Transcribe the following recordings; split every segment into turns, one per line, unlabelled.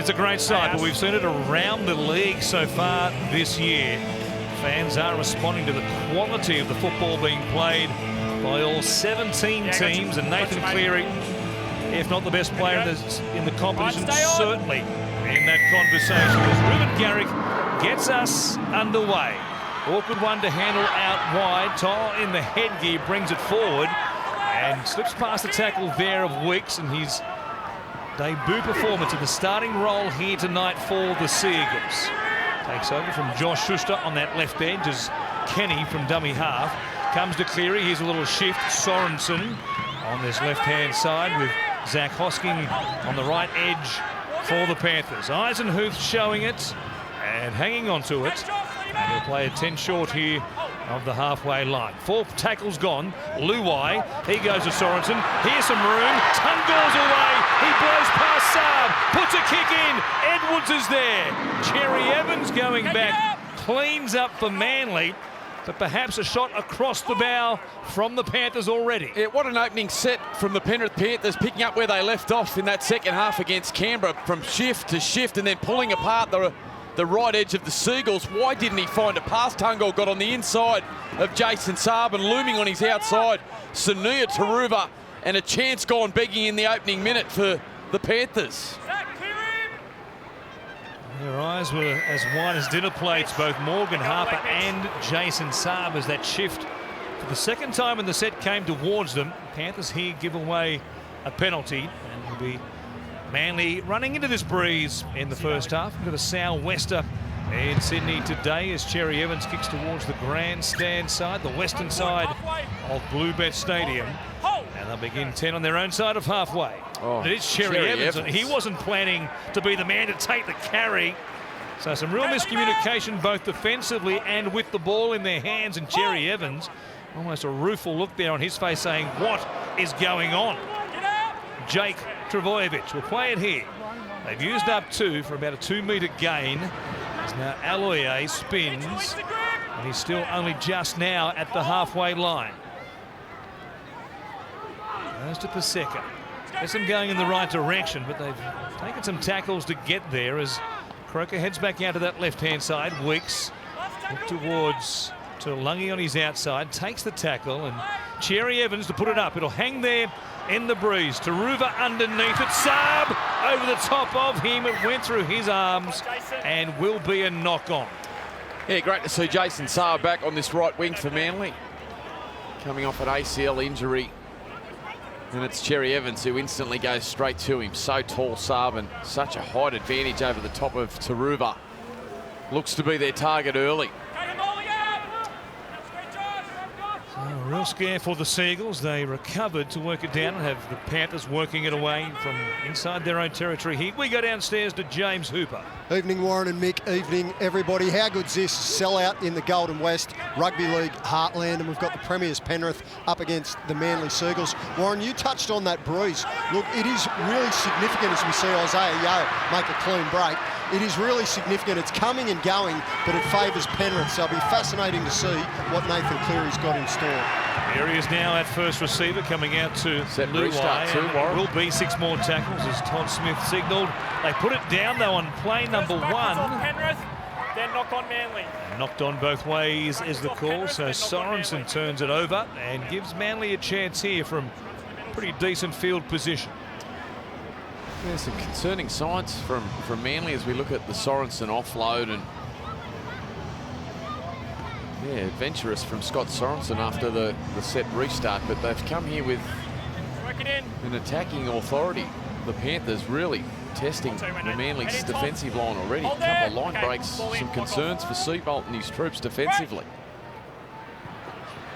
it's a great sight, but we've seen it around the league so far this year. Fans are responding to the quality of the football being played by all 17 teams, and Nathan Cleary, if not the best player in the competition, certainly in that conversation, as Ruben Garrick gets us underway. Awkward one to handle out wide. Tyler in the headgear brings it forward and slips past the tackle there of Weeks, and his debut performance in the starting role here tonight for the Seagulls. Takes over from Josh Schuster on that left edge as Kenny from dummy half comes to Cleary. Here's a little shift. Sorensen on this left-hand side with Zach Hosking on the right edge for the Panthers. Eisenhuth showing it and hanging on to it. And he'll play a 10 short here of the halfway line. 4 tackles gone. Luai, he goes to Sorensen. Here's some room. Tungall's away. He blows past Saab. Puts a kick in. Edwards is there. Cherry Evans going back. Cleans up for Manly. But perhaps a shot across the bow from the Panthers already.
Yeah, what an opening set from the Penrith Panthers, picking up where they left off in that second half against Canberra, from shift to shift and then pulling apart the right edge of the Seagulls. Why didn't he find a pass? Tungall got on the inside of Jason Saab, and looming on his outside, Sania Taruva, and a chance gone begging in the opening minute for the Panthers.
Their eyes were as wide as dinner plates, both Morgan Harper and Jason Saab, as that shift for the second time in the set came towards them. Panthers here give away a penalty, and it'll be Manly running into this breeze in the first half, into the sou'wester in Sydney today, as Cherry Evans kicks towards the grandstand side, the western side of Bluebet Stadium. And they'll begin 10 on their own side of halfway. Oh, and it's Cherry Evans. He wasn't planning to be the man to take the carry. So some real miscommunication both defensively and with the ball in their hands. And Cherry Evans, almost a rueful look there on his face, saying, what is going on? Jake Trbojevic will play it here. They've used up 2 for about a 2-metre gain. As now Aloye spins, and he's still only just now at the halfway line. Goes to Paseka. Gets them going in the right direction, but they've taken some tackles to get there as Croker heads back out to that left-hand side. Weeks towards Lungi on his outside, takes the tackle, and Cherry Evans to put it up. It'll hang there in the breeze. Taruva underneath it. Saab over the top of him. It went through his arms and will be a knock-on.
Yeah, great to see Jason Saab back on this right wing for Manly. Coming off an ACL injury. And it's Cherry Evans who instantly goes straight to him. So tall, Saab, and such a height advantage over the top of Taruva. Looks to be their target early.
A real scare for the Seagulls. They recovered to work it down and have the Panthers working it away from inside their own territory here. We go downstairs to James Hooper.
Evening, Warren and Mick. Evening, everybody. How good's this? Sellout in the Golden West Rugby League heartland, and we've got the Premiers Penrith up against the Manly Seagulls. Warren, you touched on that breeze. Look, it is really significant as we see Isaiah Yeo make a clean break. It is really significant. It's coming and going, but it favours Penrith, so it'll be fascinating to see what Nathan Cleary's got in store.
Here he is now at first receiver, coming out to Luai. There will be 6 more tackles, as Todd Smith signalled. They put it down, though, on play number 1.
Penrith, then knock on Manly.
Knocked on both ways is the call, so Sorensen turns it over and gives Manly a chance here from pretty decent field position.
There's some concerning signs from Manly as we look at the Sorensen offload, and yeah, adventurous from Scott Sorensen after the set restart, but they've come here with an attacking authority. The Panthers really testing the Manly's defensive line already. A couple of line breaks, some concerns for Seabolt and his troops defensively.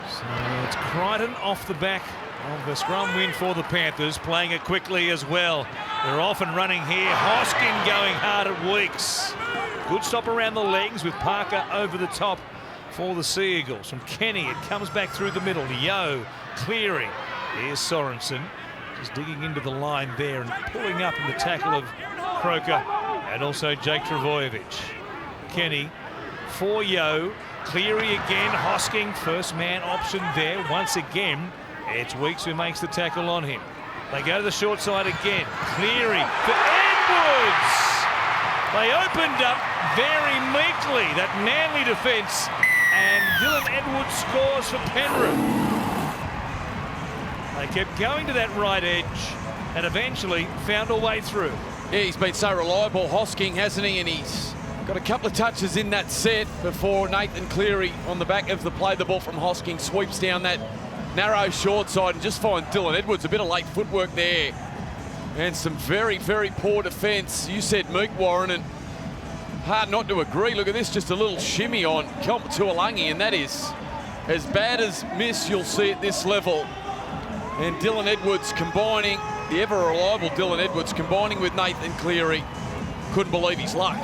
So it's Crichton off the back of the scrum win for the Panthers, playing it quickly as well. They're off and running here. Hoskin going hard at Weeks. Good stop around the legs with Parker over the top for the Seagulls. From Kenny, it comes back through the middle. Yeo, Cleary. Here's Sorensen, just digging into the line there and pulling up in the tackle of Croker and also Jake Trbojevic. Kenny for Yeo. Cleary again, Hosking, first man option there. Once again, it's Weeks who makes the tackle on him. They go to the short side again. Cleary for Edwards. They opened up very meekly, that Manly defence, and Dylan Edwards scores for Penrith. They kept going to that right edge and eventually found a way through.
Yeah, he's been so reliable, Hosking, hasn't he? And he's got a couple of touches in that set before Nathan Cleary on the back of the play. The ball from Hosking sweeps down that narrow short side and just find Dylan Edwards. A bit of late footwork there. And some very, very poor defence. You said Mook, Warren, and hard not to agree. Look at this, just a little shimmy on Tuolangi, and that is as bad as miss you'll see at this level. And Dylan Edwards combining, the ever-reliable Dylan Edwards combining with Nathan Cleary. Couldn't believe his luck.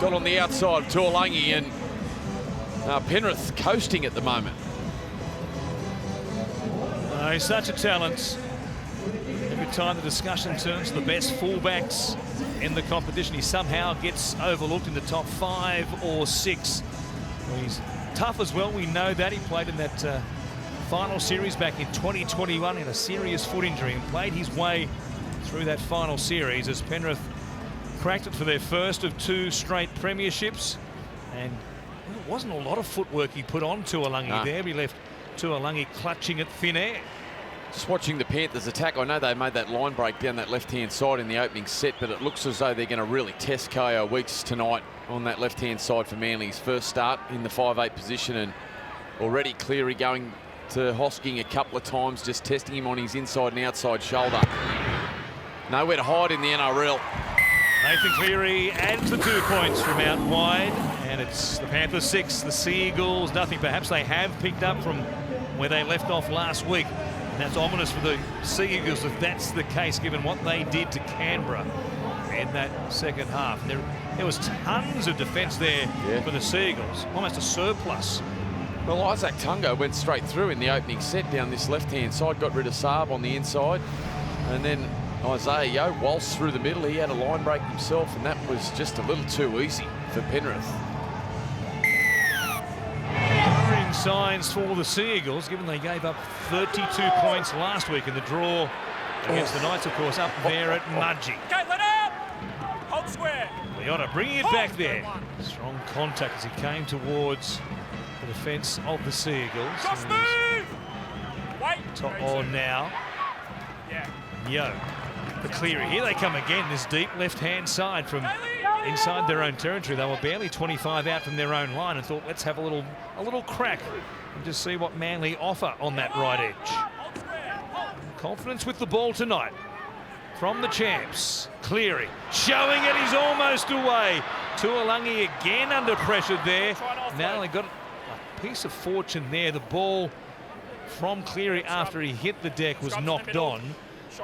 Got on the outside of Tuolangi, and Penrith coasting at the moment.
He's such a talent. Every time the discussion turns to the best fullbacks in the competition, he somehow gets overlooked in the top 5 or 6. Well, he's tough as well, we know that. He played in that final series back in 2021 in a serious foot injury and played his way through that final series as Penrith cracked it for their first of 2 straight premierships. And it wasn't a lot of footwork he put on Tuolangi there. He left Tuolangi clutching at thin air.
Just watching the Panthers attack, I know they made that line break down that left-hand side in the opening set, but it looks as though they're going to really test Ko Weeks tonight on that left-hand side for Manly's first start in the 5'8" position. And already Cleary going to Hosking a couple of times, just testing him on his inside and outside shoulder. Nowhere to hide in the NRL.
Nathan Cleary adds the 2 points from out wide, and it's the Panthers 6, the Seagulls nothing. Perhaps they have picked up from where they left off last week. And that's ominous for the Seagulls if that's the case, given what they did to Canberra in that second half. There was tons of defence there for the Seagulls, almost a surplus.
Well, Isaac Tungo went straight through in the opening set down this left-hand side, got rid of Saab on the inside, and then Isaiah Yeo waltzed through the middle. He had a line break himself, and that was just a little too easy for Penrith.
Signs for the Seagulls, given they gave up 32 points last week in the draw against the Knights, of course, up there at Mudgee.
Okay, let up! Hold square.
Leota bringing it back there. Strong contact as he came towards the defence of the Seagulls.
Just move! Wait.
Top on now.
Yeah.
Yo, the Cleary. Here they come again, this deep left-hand side from inside their own territory. They were barely 25 out from their own line and thought, let's have a little crack and just see what Manly offer on that right edge. Confidence with the ball tonight from the champs. Cleary showing it, he's almost away. Tuolangi again under pressure there. Now they got a piece of fortune there. The ball from Cleary after he hit the deck was knocked on,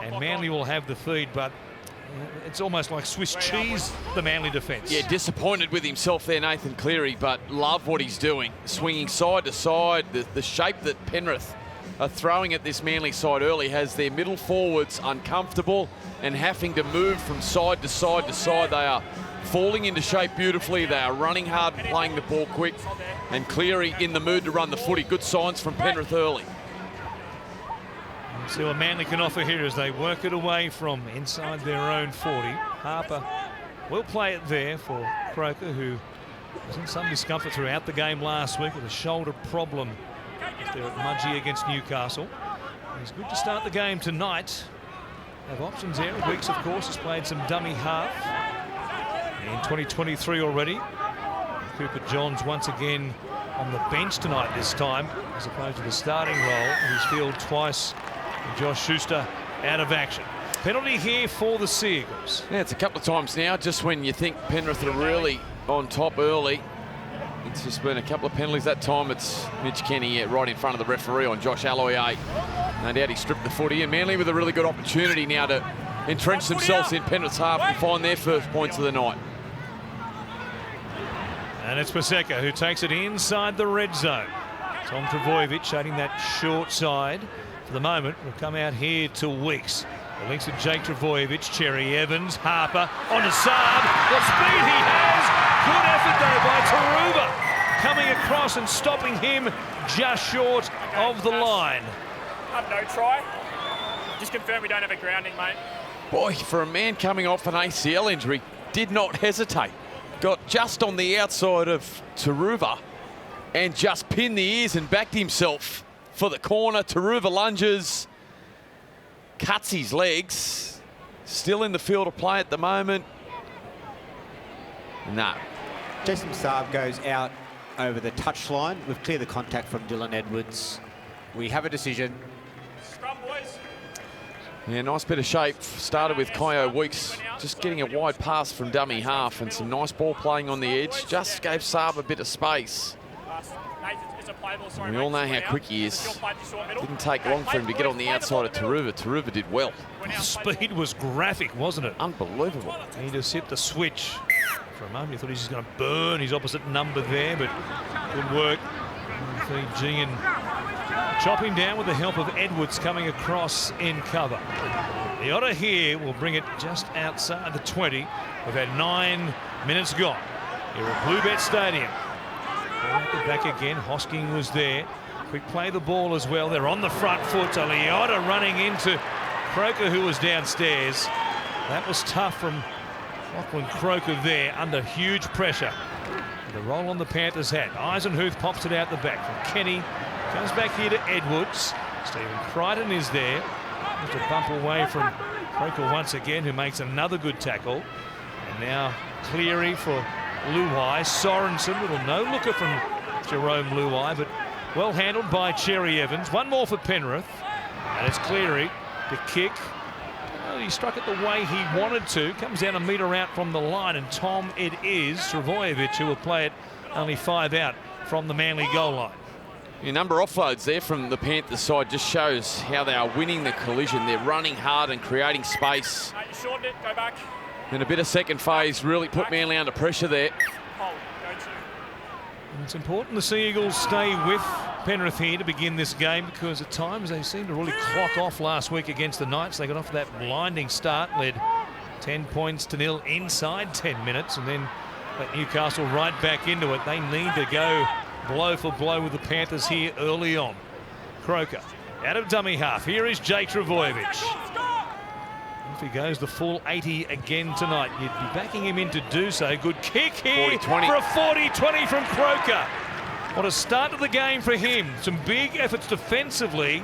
and Manly will have the feed, but it's almost like Swiss cheese, the Manly defence.
Yeah, disappointed with himself there, Nathan Cleary, but love what he's doing. Swinging side to side, the shape that Penrith are throwing at this Manly side early has their middle forwards uncomfortable and having to move from side to side to side. They are falling into shape beautifully. They are running hard and playing the ball quick. And Cleary in the mood to run the footy. Good signs from Penrith early.
See what Manly can offer here as they work it away from inside their own 40. Harper will play it there for Croker, who was in some discomfort throughout the game last week with a shoulder problem there at Mudgee against Newcastle. He's good to start the game tonight. Have options there. Weeks, of course, has played some dummy half in 2023 already. Cooper Johns once again on the bench tonight this time, as opposed to the starting role. He's fielded twice. Josh Schuster out of action. Penalty here for the Seagulls.
Yeah, it's a couple of times now, just when you think Penrith are really on top early. It's just been a couple of penalties. That time it's Mitch Kenny right in front of the referee on Josh Aloiai. No doubt he stripped the footy, and Manly with a really good opportunity now to entrench themselves in Penrith's half and find their first points of the night.
And it's Paseka who takes it inside the red zone. Tom Trbojevic shading that short side. For the moment, we'll come out here to Weeks. The links with Jake Trbojevic, Cherry Evans, Harper onto Saab. What speed he has! Good effort though by Taruba, coming across and stopping him just short of the line.
No try. Just confirm we don't have a grounding, mate.
Boy, for a man coming off an ACL injury, did not hesitate. Got just on the outside of Taruva and just pinned the ears and backed himself for the corner. Taruva lunges, cuts his legs. Still in the field of play at the moment. No.
Jason Saab goes out over the touchline. We've cleared the contact from Dylan Edwards. We have a decision.
Scrum, boys.
Yeah, nice bit of shape. Started with Kyo Weeks just getting a wide pass from dummy half and some nice ball playing on the edge. Just gave Saab a bit of space. We all know how quick he is. Didn't take long for him to get on the outside of Taruva. Taruva did well.
Speed was graphic, wasn't it?
Unbelievable.
He just hit the switch. For a moment, he thought he was just going to burn his opposite number there, but good work. Fiji and chopping down with the help of Edwards coming across in cover. The Otter here will bring it just outside the 20. We've had 9 minutes gone here at Bluebet Stadium. Back again, Hosking was there. Quick play the ball as well. They're on the front foot. So Leota running into Croker, who was downstairs. That was tough from Lachlan Croker there under huge pressure. The roll on the Panthers hat. Eisenhuth pops it out the back from Kenny. Comes back here to Edwards. Stephen Crichton is there. Just a bump away from Croker once again, who makes another good tackle. And now Cleary for Luai. Sorensen, little no-looker from Jerome Luai, but well handled by Cherry Evans. One more for Penrith. And it's Cleary to kick. Well, he struck it the way he wanted to. Comes down a metre out from the line, and Tom, it is Trbojevic who will play it only 5 out from the Manly goal line.
A number of offloads there from the Panthers side just shows how they are winning the collision. They're running hard and creating space.
You shortened it, go back.
And a bit of second phase really put Manly under pressure there.
Hold, go to.
And it's important the Sea Eagles stay with Penrith here to begin this game, because at times they seemed to really clock off last week against the Knights. They got off that blinding start, led 10 points to nil inside 10 minutes, and then let Newcastle right back into it. They need to go blow for blow with the Panthers here early on. Croker out of dummy half. Here is Jake Trbojevic. If he goes the full 80 again tonight, you'd be backing him in to do so. Good kick here
40-20.
for a 40-20 from Croker. What a start to the game for him. Some big efforts defensively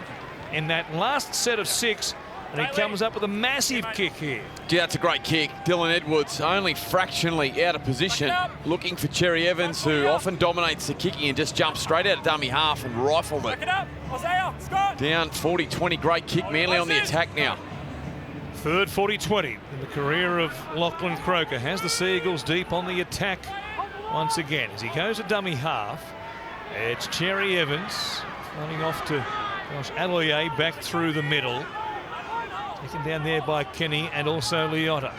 in that last set of 6, and he comes up with a massive kick here.
Yeah, that's a great kick. Dylan Edwards only fractionally out of position, looking for Cherry Evans, who often dominates the kicking and just jumps straight out of dummy half and rifled it. Down 40-20, great kick. Manly on the attack now.
Third 40-20 in the career of Lachlan Croker. Has the Sea Eagles deep on the attack once again. As he goes to dummy half, it's Cherry Evans running off to Josh Aloye back through the middle. Taken down there by Kenny and also Leota.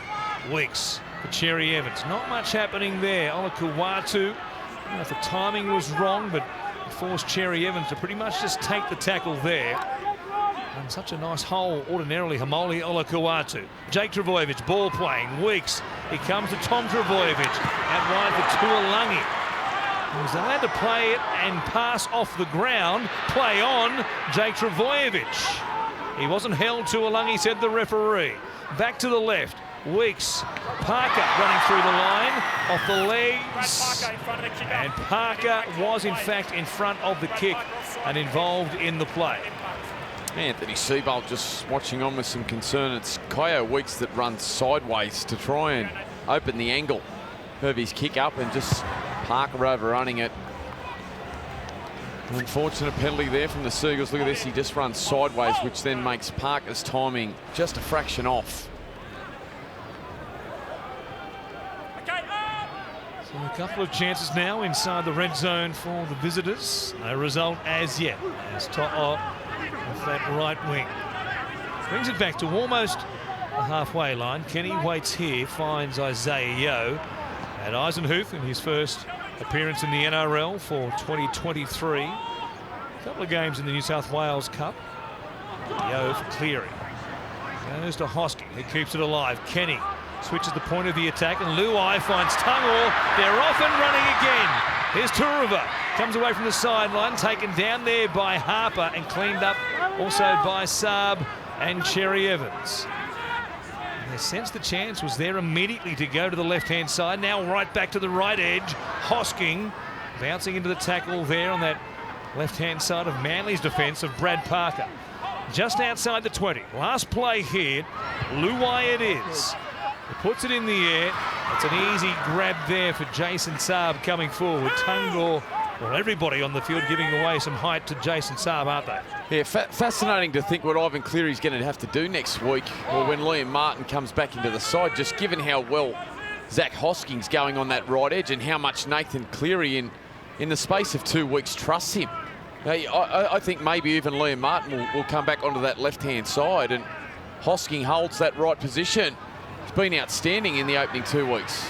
Weeks for Cherry Evans. Not much happening there. Olakuwatu, I don't know if the timing was wrong, but it forced Cherry Evans to pretty much just take the tackle there. And such a nice hole, ordinarily, Hamoli Olakuwatu. Jake Trbojevic, ball playing. Weeks. He comes to Tom Trbojevic. Out wide for Tuolangi. He was allowed to play it and pass off the ground. Play on Jake Trbojevic. He wasn't held to Tuolangi, said the referee. Back to the left. Weeks. Parker running through the line. Off the legs. And Parker was, in fact, in front of the kick and involved in the play.
Anthony Seabolt just watching on with some concern. It's Kyo Weeks that runs sideways to try and open the angle of his kick up, and just Parker overrunning it. Unfortunate penalty there from the Seagulls. Look at this, he just runs sideways, which then makes Parker's timing just a fraction off.
So a couple of chances now inside the red zone for the visitors. No result as yet, as To'o with that right wing brings it back to almost the halfway line. Kenny waits here, finds Isaiah Yeo, and Eisenhuth in his first appearance in the NRL for 2023. A couple of games in the New South Wales Cup. Yeo for Cleary. Goes to Hosking, who keeps it alive. Kenny switches the point of the attack, and Luai finds Tungall. They're off and running again. Here's Taruva. Comes away from the sideline, taken down there by Harper and cleaned up also by Saab and Cherry Evans. They sensed the chance was there immediately to go to the left-hand side. Now right back to the right edge. Hosking bouncing into the tackle there on that left-hand side of Manly's defence of Brad Parker. Just outside the 20. Last play here. Luai it is. He puts it in the air. It's an easy grab there for Jason Saab coming forward. Tungor, well, everybody on the field giving away some height to Jason Saab, aren't they?
Yeah, fascinating to think what Ivan Cleary's going to have to do next week, or when Liam Martin comes back into the side, just given how well Zach Hosking's going on that right edge and how much Nathan Cleary in the space of 2 weeks trusts him. I think maybe even Liam Martin will come back onto that left-hand side, and Hosking holds that right position. He's been outstanding in the opening 2 weeks.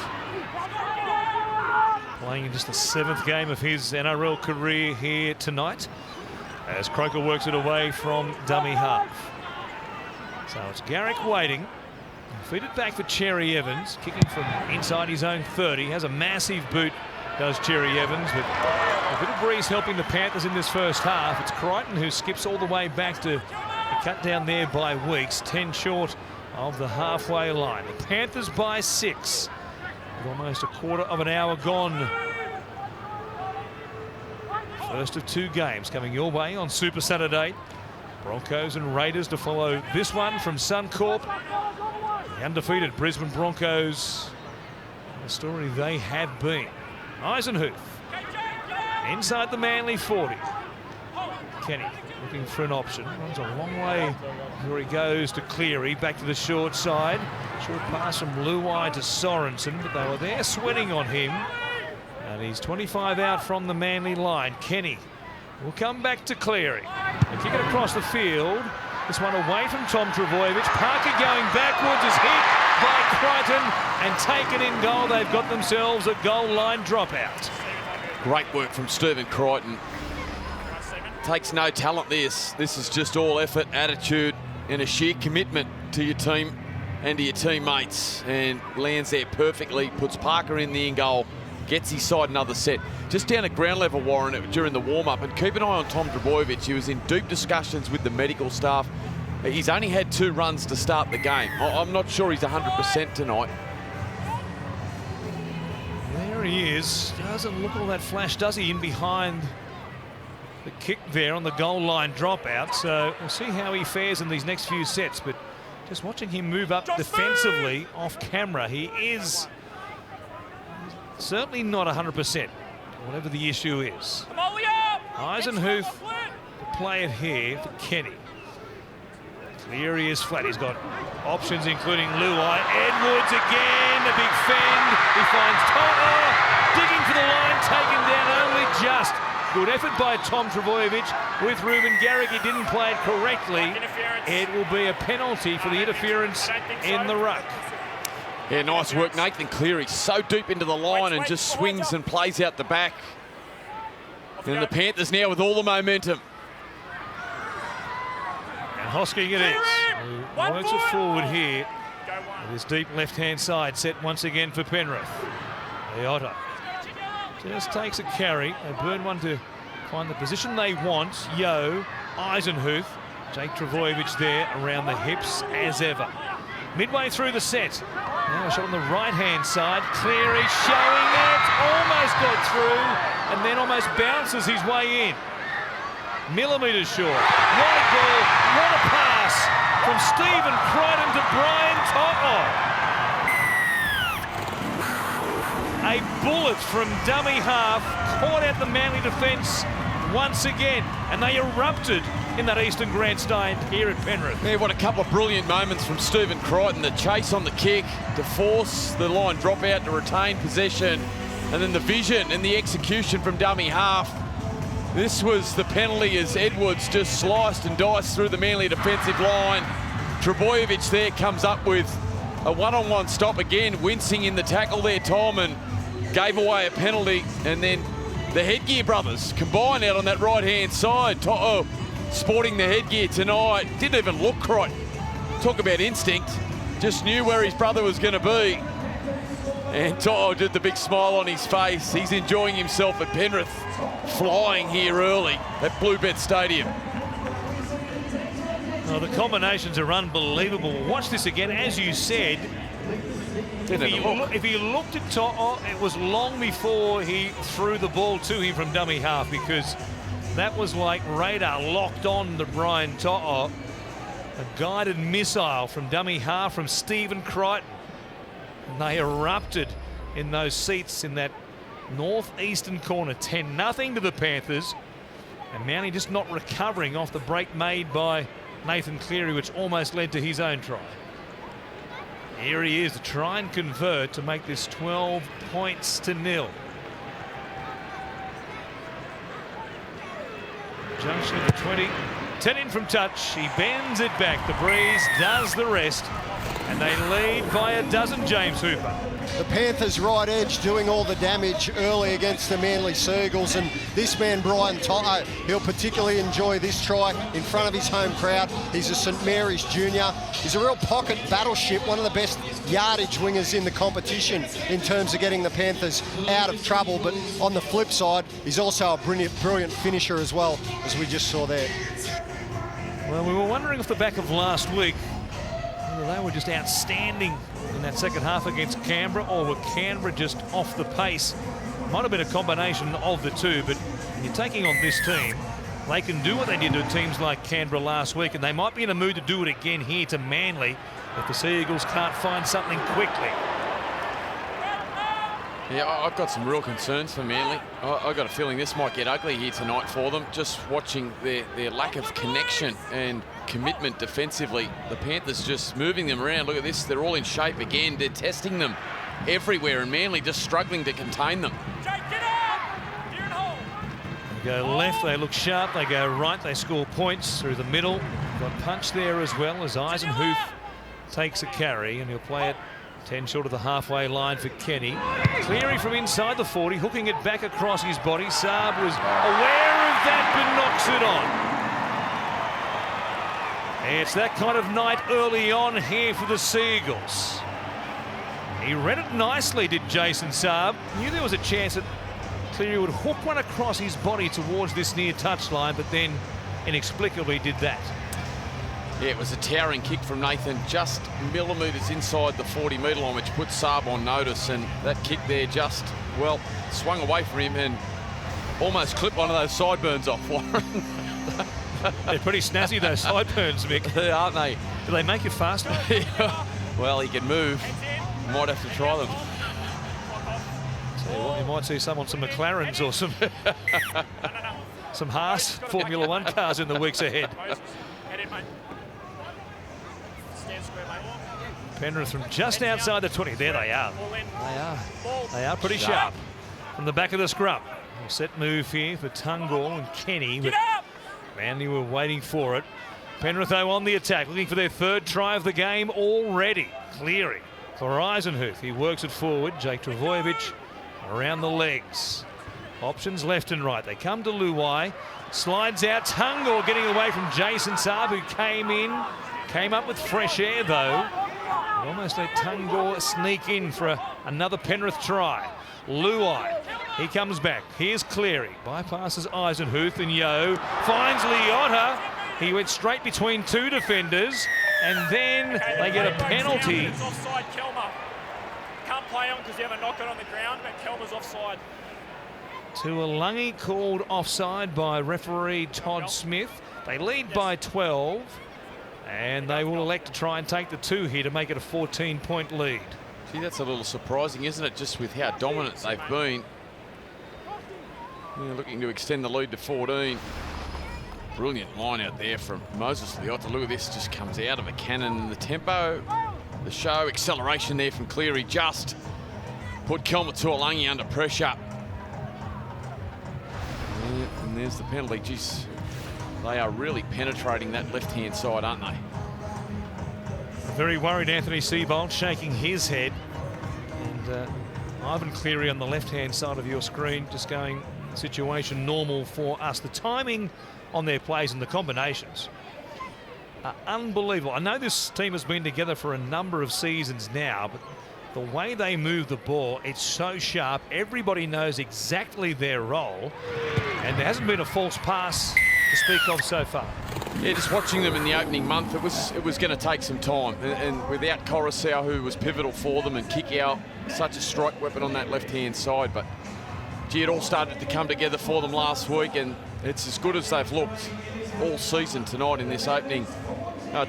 Playing in just the 7th game of his NRL career here tonight, as Croker works it away from dummy half. So it's Garrick waiting. Feed it back for Cherry Evans, kicking from inside his own 30. Has a massive boot, does Cherry Evans, with a bit of breeze helping the Panthers in this first half. It's Crichton who skips all the way back to cut down there by Weeks, 10 short of the halfway line. The Panthers by 6, with almost a quarter of an hour gone. First of 2 games coming your way on Super Saturday. Broncos and Raiders to follow this one from Suncorp. The undefeated Brisbane Broncos, the story they have been. Eisenhuth inside the Manly 40. Kenny looking for an option. Runs a long way where he goes to Cleary. Back to the short side. Short pass from Luai to Sorensen, but they were there sweating on him. And he's 25 out from the Manly line. Kenny will come back to Cleary. They kick it across the field. This one away from Tom Trbojevic. Parker going backwards is hit by Crichton and taken in goal. They've got themselves a goal line dropout.
Great work from Stephen Crichton. Takes no talent this. This is just all effort, attitude, and a sheer commitment to your team and to your teammates. And lands there perfectly, puts Parker in the in goal, gets his side another set. Just down at ground level, Warren, during the warm-up. And keep an eye on Tom Trbojevic. He was in deep discussions with the medical staff. He's only had 2 runs to start the game. I'm not sure he's 100% tonight.
There he is. Doesn't look all that flash, does he, in behind the kick there on the goal line dropout. So we'll see how he fares in these next few sets. But just watching him move up defensively off camera, he is certainly not 100%, whatever the issue is. Eisenhuth to play it here for Kenny. Cleary is flat. He's got options including Luai. Edwards again, a big fend. He finds Toto, digging for the line, taken down only just. Good effort by Tom Trbojevic with Ruben Garrick. He didn't play it correctly. It will be a penalty for the interference in the ruck.
Yeah, nice work, Nathan Cleary. So deep into the line and just swings and plays out the back. And the Panthers now with all the momentum.
And Hosking it is. Who works it forward here with his deep left-hand side set once again for Penrith. Leota just takes a carry. They burn one to find the position they want. Yo, Eisenhuth, Jake Trbojevic there around the hips as ever. Midway through the set. Now a shot on the right-hand side. Cleary showing it. Almost got through and then almost bounces his way in. Millimetres short. What a goal. What a pass from Stephen Crichton to Brian Toto. A bullet from dummy half. Caught out the Manly defence once again. And they erupted in that Eastern Grandstand here at Penrith.
Yeah, what a couple of brilliant moments from Stephen Crichton. The chase on the kick to force the line drop out to retain possession, and then the vision and the execution from dummy half. This was the penalty as Edwards just sliced and diced through the Manly defensive line. Trbojevic there comes up with a one-on-one stop again, wincing in the tackle there, Tom, and gave away a penalty. And then the Headgear brothers combined out on that right-hand side. Toto sporting the headgear tonight. Didn't even look Crichton. Talk about instinct. Just knew where his brother was going to be. And Toto did the big smile on his face. He's enjoying himself at Penrith, flying here early at Bluebet Stadium.
Oh, the combinations are unbelievable. Watch this again. As you said, if he looked at To'o, it was long before he threw the ball to him from dummy half, because that was like radar locked on to Brian To'o. A guided missile from dummy half from Stephen Crichton. And they erupted in those seats in that northeastern corner. 10-0 to the Panthers. And Manly just not recovering off the break made by Nathan Cleary, which almost led to his own try. Here he is to try and convert to make this 12 points to 0. Junction of the 20. 10 in from touch. He bends it back. The breeze does the rest. And they lead by a dozen, James Hooper.
The Panthers' right edge doing all the damage early against the Manly Seagulls, and this man Brian To'o, he'll particularly enjoy this try in front of his home crowd. He's a St Mary's junior. He's a real pocket battleship, one of the best yardage wingers in the competition in terms of getting the Panthers out of trouble, but on the flip side, he's also a brilliant finisher as well, as we just saw there.
Well, we were wondering off the back of last week whether they were just outstanding in that second half against Canberra, or were Canberra just off the pace. Might have been a combination of the two, but when you're taking on this team, they can do what they did to teams like Canberra last week, and they might be in a mood to do it again here to Manly if the Sea Eagles can't find something quickly.
Yeah, I've got some real concerns for Manly. I've got a feeling this might get ugly here tonight for them. Just watching their lack of connection and commitment defensively. The Panthers just moving them around. Look at this. They're all in shape again. They're testing them everywhere, and Manly just struggling to contain them.
Jake, get out! You're in hole.
They go left, they look sharp. They go right, they score points through the middle. Got punch there as well as Eisenhuth takes a carry, and he'll play it 10 short of the halfway line for Kenny. Cleary from inside the 40, hooking it back across his body. Saab was aware of that, but knocks it on. It's that kind of night early on here for the Seagulls. He read it nicely, did Jason Saab. Knew there was a chance that Cleary would hook one across his body towards this near touchline, but then inexplicably did that.
Yeah, it was a towering kick from Nathan, just millimetres inside the 40-metre line, which put Saab on notice, and that kick there just, well, swung away from him and almost clipped one of those sideburns off, Warren.
They're pretty snazzy, those sideburns, Mick.
Aren't they?
Do they make you faster?
Well, he can move. Might have to try them.
Tell you what, you might see some on some McLarens or some Haas Formula One cars in the weeks ahead.
Head in, mate. Stand square, mate.
Penrith from just outside the 20. There they are.
Ball in.
They are pretty sharp from the back of the scrum. A set move here for Tungall and Kenny, but Manly were waiting for it. Penrith, though, on the attack, looking for their third try of the game already. Cleary for Eisenhuth. He works it forward. Jake Trbojevic around the legs. Options left and right. They come to Luai. Slides out. Tungall getting away from Jason Saab, who came up with fresh air, though. And almost let Tungall sneak in for another Penrith try. Luai. He comes back. Here's Cleary. Bypasses Eisenhuth, and Yo finds Leota. He went straight between two defenders, and then they get a penalty.
It's offside, Kelmer. Can't play on because you have a knock on the ground, but Kelmer's offside.
Tuolangi called offside by referee Todd Smith. They lead by 12, and they will elect to try and take the 2 here to make it a 14-point lead.
See, that's a little surprising, isn't it, just with how dominant they've been. Yeah, looking to extend the lead to 14. Brilliant line out there from Moses Leota. Look at this, just comes out of a cannon. The tempo, the show, acceleration there from Cleary just put Kelmer Tuolangi under pressure. Yeah, and there's the penalty. Geez, they are really penetrating that left-hand side, aren't they?
Very worried Anthony Seibold, shaking his head. And Ivan Cleary on the left-hand side of your screen, just going situation normal for us. The timing on their plays and the combinations are unbelievable. I know this team has been together for a number of seasons now, but the way they move the ball, it's so sharp. Everybody knows exactly their role, and there hasn't been a false pass to speak of so far.
Yeah, just watching them in the opening month, it was going to take some time. And without Coruscant, who was pivotal for them, and kick out, such a strike weapon on that left-hand side. But, gee, it all started to come together for them last week, and it's as good as they've looked all season tonight in this opening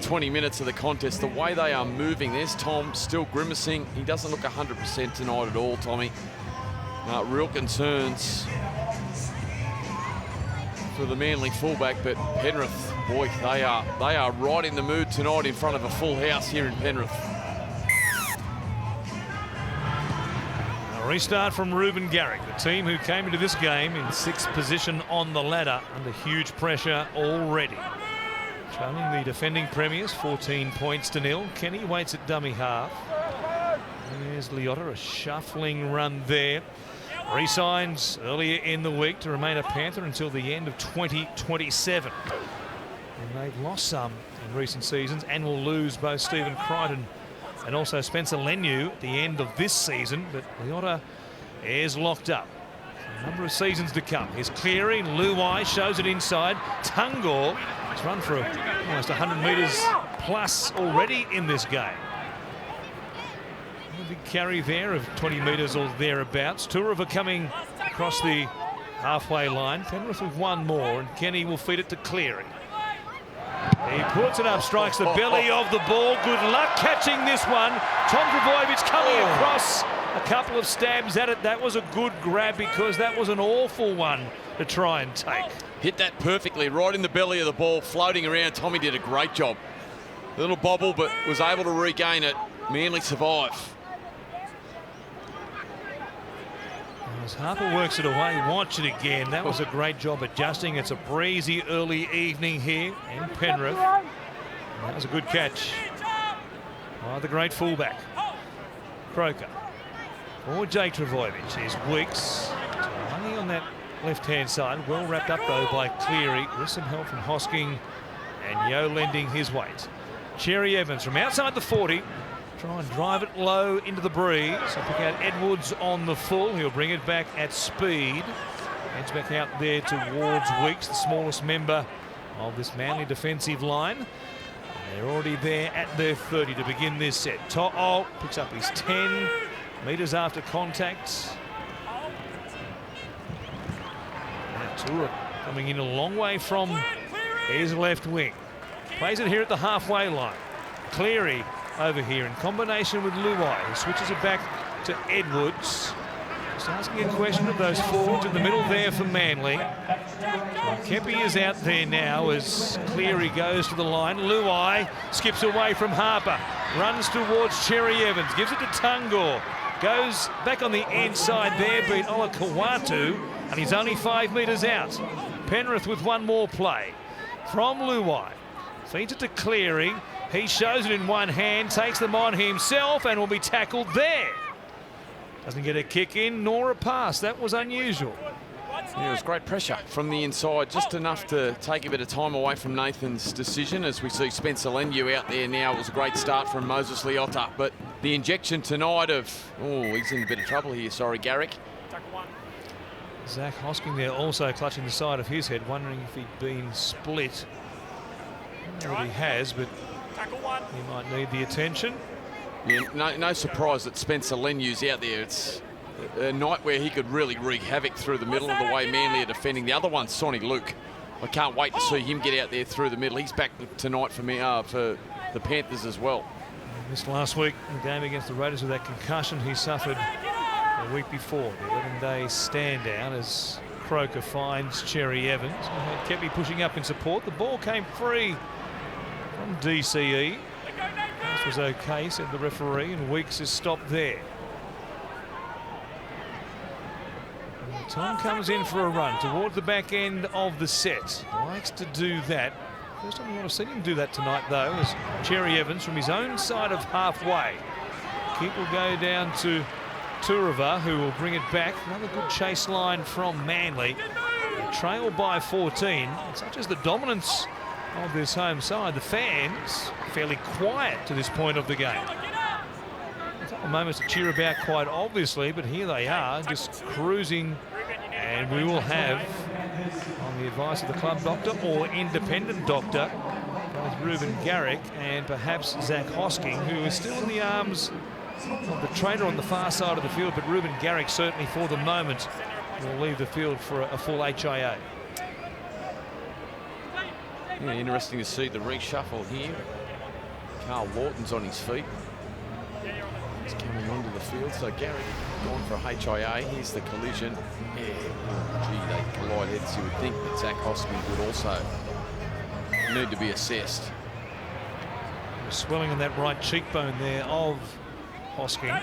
20 minutes of the contest. The way they are moving, there's Tom still grimacing. He doesn't look 100% tonight at all, Tommy. Real concerns for the Manly fullback, but Penrith, boy, they are right in the mood tonight in front of a full house here in Penrith.
A restart from Ruben Garrick, the team who came into this game in 6th position on the ladder under huge pressure already. Trailing the defending premiers 14 points to 0. Kenny waits at dummy half. There's Liotta, a shuffling run there. Re-signs earlier in the week to remain a Panther until the end of 2027. And they've lost some in recent seasons and will lose both Stephen Crichton and also Spencer Leniu at the end of this season. But Liotta is locked up. A number of seasons to come. Here's Cleary. Luai shows it inside. Tungor has run for almost 100 metres plus already in this game. A big carry there of 20 metres or thereabouts. Trbojevic coming across the halfway line. Penrith with one more, and Kenny will feed it to Cleary. He puts it up, strikes the belly of the ball. Good luck catching this one. Trbojevic coming across. A couple of stabs at it. That was a good grab because that was an awful one to try and take.
Hit that perfectly right in the belly of the ball, floating around. Tommy did a great job. A little bobble, but was able to regain it. Manly survive.
As Harper works it away, watch it again. That was a great job adjusting. It's a breezy early evening here in Penrith. And that was a good catch by the great fullback, Croker. Or Jake Trbojevic is Weeks. Only on that left-hand side. Well wrapped up, though, by Cleary with some help from Hosking and Yeo lending his weight. Cherry Evans from outside the 40. Try and drive it low into the breeze. So pick out Edwards on the full. He'll bring it back at speed. Heads back out there towards Weeks, the smallest member of this Manly defensive line. They're already there at their 30 to begin this set. To'o picks up his 10 metres after contact. Tua coming in a long way from his left wing. Plays it here at the halfway line. Cleary over here in combination with Luai, who switches it back to Edwards. Just asking a question of those forwards in the middle there for Manly. Kepi is out there now as Cleary goes to the line. Luai skips away from Harper, runs towards Cherry Evans, gives it to Tungor, goes back on the inside there, beat Ola Kawatu, and he's only 5 metres out. Penrith with one more play from Luai. Feeds it to Cleary. He shows it in one hand, takes them on himself, and will be tackled there. Doesn't get a kick in nor a pass. That was unusual.
Yeah, it was great pressure from the inside, just enough to take a bit of time away from Nathan's decision. As we see Spencer Leniu out there now, it was a great start from Moses Liotta. But the injection tonight of, he's in a bit of trouble here, sorry, Garrick.
Zach Hosking there also clutching the side of his head, wondering if he'd been split. I don't know what he has, but he might need the attention.
Yeah, no surprise that Spencer Leniu's out there. It's a night where he could really wreak havoc through the middle of the way Manly are defending. The other one's Sonny Luke. I can't wait to see him get out there through the middle. He's back tonight for me for the Panthers as well.
Missed last week in the game against the Raiders with that concussion he suffered a week before. The 11-day stand down as Croker finds Cherry Evans. Kepi pushing up in support. The ball came free from DCE. This was okay, said the referee, and Weeks is stopped there. And Tom comes in for a run towards the back end of the set. Likes to do that. First time we want to see him do that tonight, though, is Cherry Evans from his own side of halfway. Kick will go down to Turava, who will bring it back. Another good chase line from Manly. They trail by 14. And such as the dominance of this home side, the fans fairly quiet to this point of the game. A couple of moments to cheer about quite obviously, but here they are just cruising, and we will have on the advice of the club doctor or independent doctor, both Ruben Garrick and perhaps Zach Hosking, who is still in the arms of the trainer on the far side of the field, but Ruben Garrick certainly for the moment will leave the field for a full HIA.
Yeah, interesting to see the reshuffle here. Carl Lawton's on his feet. He's coming onto the field, so Garrick gone for a HIA. Here's the collision. Yeah, gee, they collide heads. You would think that Zach Hosking would also need to be assessed.
Swelling on that right cheekbone there of Hosking.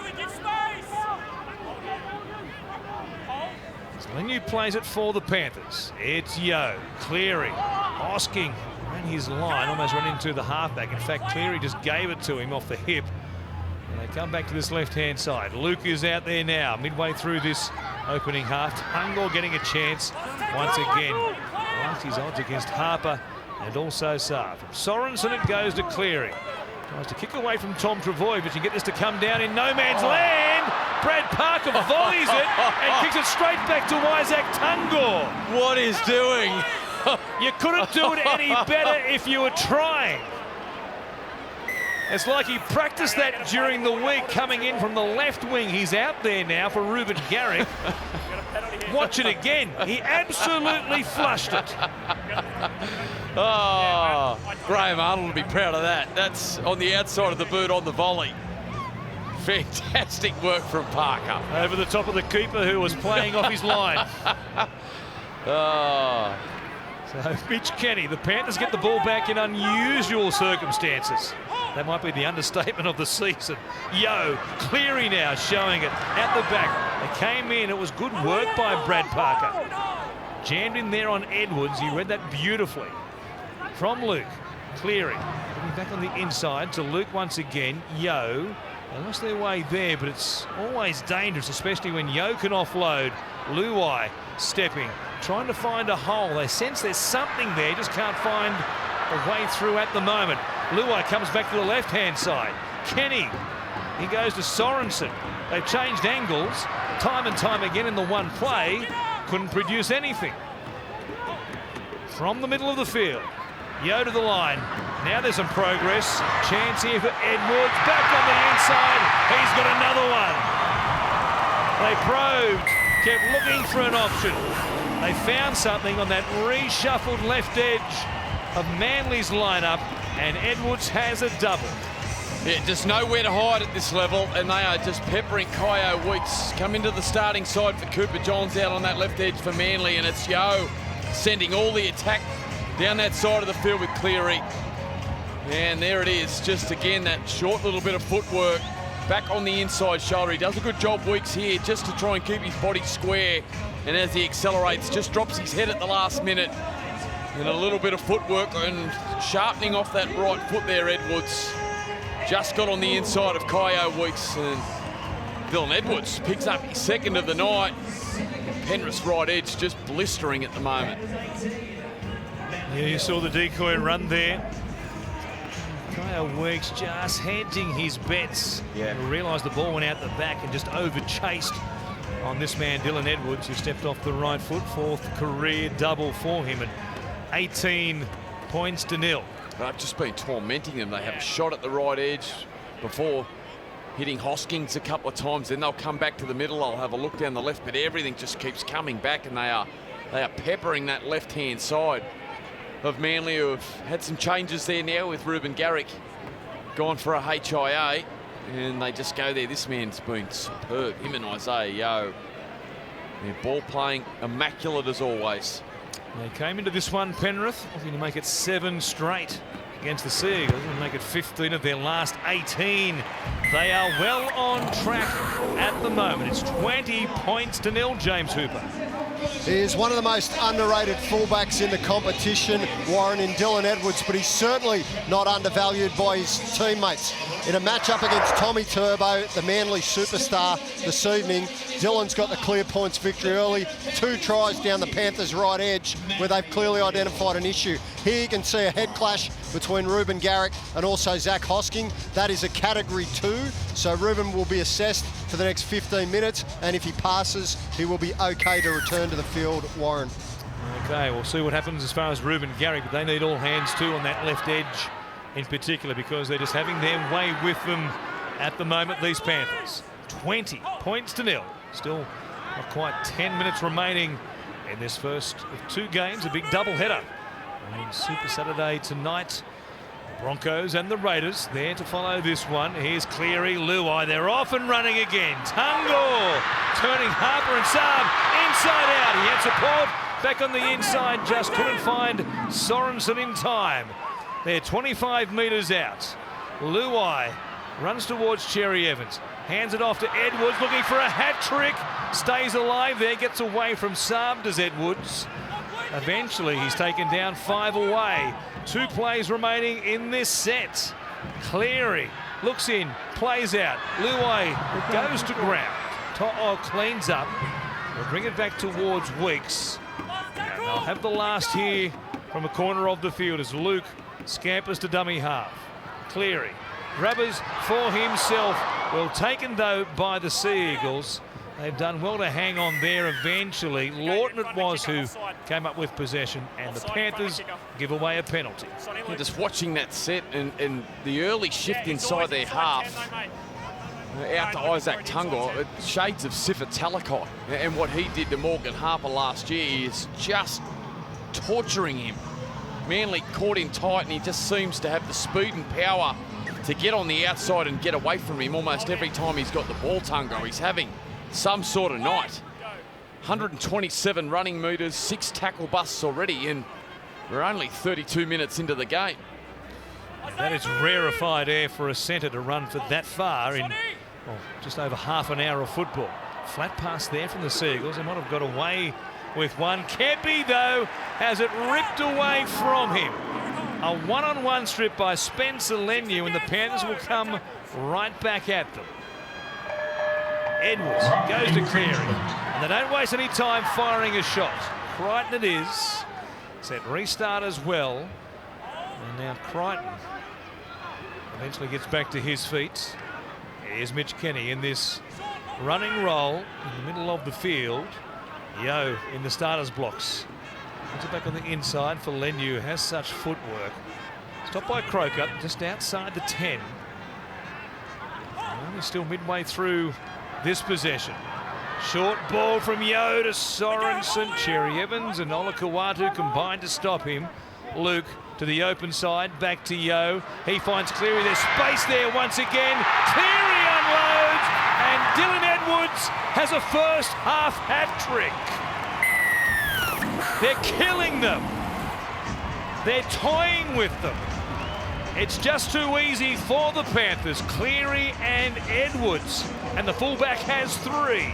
Lenu plays it for the Panthers. It's Yo, Cleary, Hosking ran his line, almost ran into the halfback. In fact, Cleary just gave it to him off the hip. And they come back to this left-hand side. Luke is out there now, midway through this opening half. Tungor getting a chance once again. Likes his odds against Harper and also Saar. From Sorensen it goes to Cleary. Tries to kick away from Tom Trbojevic and get this to come down in no man's land. Brad Parker volleys it and kicks it straight back to Isaac Tungor.
What is doing?
You couldn't do it any better if you were trying. It's like he practiced that during the week coming in from the left wing. He's out there now for Ruben Garrick. Watch it again. He absolutely flushed it.
Oh, Graham Arnold will be proud of that. That's on the outside of the boot on the volley. Fantastic work from Parker.
Over the top of the keeper who was playing off his line.
Oh.
So Mitch Kenny, the Panthers get the ball back in unusual circumstances. That might be the understatement of the season. Yo, Cleary now showing it at the back. They came in, it was good work by Brad Parker. Jammed in there on Edwards, he read that beautifully. From Luke, Cleary, getting back on the inside to Luke once again. Yo, they lost their way there, but it's always dangerous, especially when Yo can offload. Luai stepping, trying to find a hole. They sense there's something there, just can't find a way through at the moment. Luai comes back to the left-hand side. Kenny, he goes to Sorensen. They've changed angles time and time again in the one play. Couldn't produce anything. From the middle of the field, Yo to the line. Now there's some progress. Chance here for Edwards. Back on the inside. He's got another one. They probed, kept looking for an option. They found something on that reshuffled left edge of Manly's lineup, and Edwards has a double.
Yeah, just nowhere to hide at this level, and they are just peppering Kyo Weeks. Come into the starting side for Cooper Johns out on that left edge for Manly, and it's Yo sending all the attack down that side of the field with Cleary. And there it is, just again that short little bit of footwork back on the inside shoulder. He does a good job, Weeks, here just to try and keep his body square, and as he accelerates, just drops his head at the last minute. And a little bit of footwork and sharpening off that right foot there, Edwards. Just got on the inside of Kyo Weeks, and Dylan Edwards picks up his second of the night. Penrith's right edge just blistering at the moment.
Yeah, you saw the decoy run there. Kyo Weeks just hedging his bets.
Yeah.
He realised the ball went out the back and just over-chased on this man, Dylan Edwards, who stepped off the right foot. Fourth career double for him, and 18 points to nil.
I've just been tormenting them. They have a shot at the right edge before hitting Hoskins a couple of times. Then they'll come back to the middle. I'll have a look down the left, but everything just keeps coming back, and they are peppering that left-hand side of Manly, who have had some changes there now with Ruben Garrick gone for a HIA, and they just go there. This man's been superb. Him and Isaiah Yo. Their ball playing immaculate as always.
They came into this one, Penrith, looking to make it 7 straight against the Seagulls and make it 15 of their last 18. They are well on track at the moment. It's 20 points to nil, James Hooper.
He is one of the most underrated fullbacks in the competition, Warren, in Dylan Edwards, but he's certainly not undervalued by his teammates. In a matchup against Tommy Turbo, the Manly superstar this evening, Dylan's got the clear points victory early. 2 tries down the Panthers' right edge where they've clearly identified an issue. Here you can see a head clash between Ruben Garrick and also Zach Hosking. That is a category 2, so Ruben will be assessed for the next 15 minutes, and if he passes, he will be okay to return to the field, Warren.
Okay, we'll see what happens as far as Reuben Garrick, but they need all hands too on that left edge in particular, because they're just having their way with them at the moment, these Panthers. 20 points to nil. Still not quite 10 minutes remaining in this first of two games, a big doubleheader on Super Saturday tonight. The Broncos and the Raiders there to follow this one. Here's Cleary, Luai, they're off and running again. Tungle turning Harper and Saab inside out. He had support back on the inside, just couldn't find Sorensen in time. They're 25 metres out. Luai runs towards Cherry Evans, hands it off to Edwards, looking for a hat trick. Stays alive there, gets away from Saab, does Edwards. Eventually he's taken down 5 away. 2 plays remaining in this set. Cleary looks in, plays out. Luai goes to ground. To'o cleans up. We'll bring it back towards Weeks. And they'll have the last here from a corner of the field as Luke scampers to dummy half. Cleary grabbers for himself. Well taken though by the Sea Eagles. They've done well to hang on there eventually. Lawton it was who came up with possession, and the Panthers give away a penalty.
Yeah, just watching that set and the early shift inside their half out to Isaac Tungo, shades of Sifa Talakai, and what he did to Morgan Harper last year is just torturing him. Manly caught him tight, and he just seems to have the speed and power to get on the outside and get away from him almost every time he's got the ball. Tungo, he's having some sort of night. 127 running metres, 6 tackle busts already, and we're only 32 minutes into the game.
That is rarefied air for a centre to run for that far in just over half an hour of football. Flat pass there from the Seagulls. They might have got away with one. Kepi, though, has it ripped away from him. A one-on-one strip by Spencer Leniu, and the Panthers will come right back at them. Edwards goes to Cleary, and they don't waste any time firing a shot. Crichton it is. Set restart as well. And now Crichton eventually gets back to his feet. Here's Mitch Kenny in this running roll in the middle of the field. Yo in the starters blocks. Puts it back on the inside for Leniu, who has such footwork. Stopped by Croker, just outside the 10. Only still midway through this possession. Short ball from Yo to Sorensen. Cherry Evans and Olakawatu combined to stop him. Luke to the open side, back to Yo. He finds Cleary, there's space there once again. Cleary unloads, and Dylan Edwards has a first half hat trick. They're killing them. They're toying with them. It's just too easy for the Panthers. Cleary and Edwards, and the fullback has 3.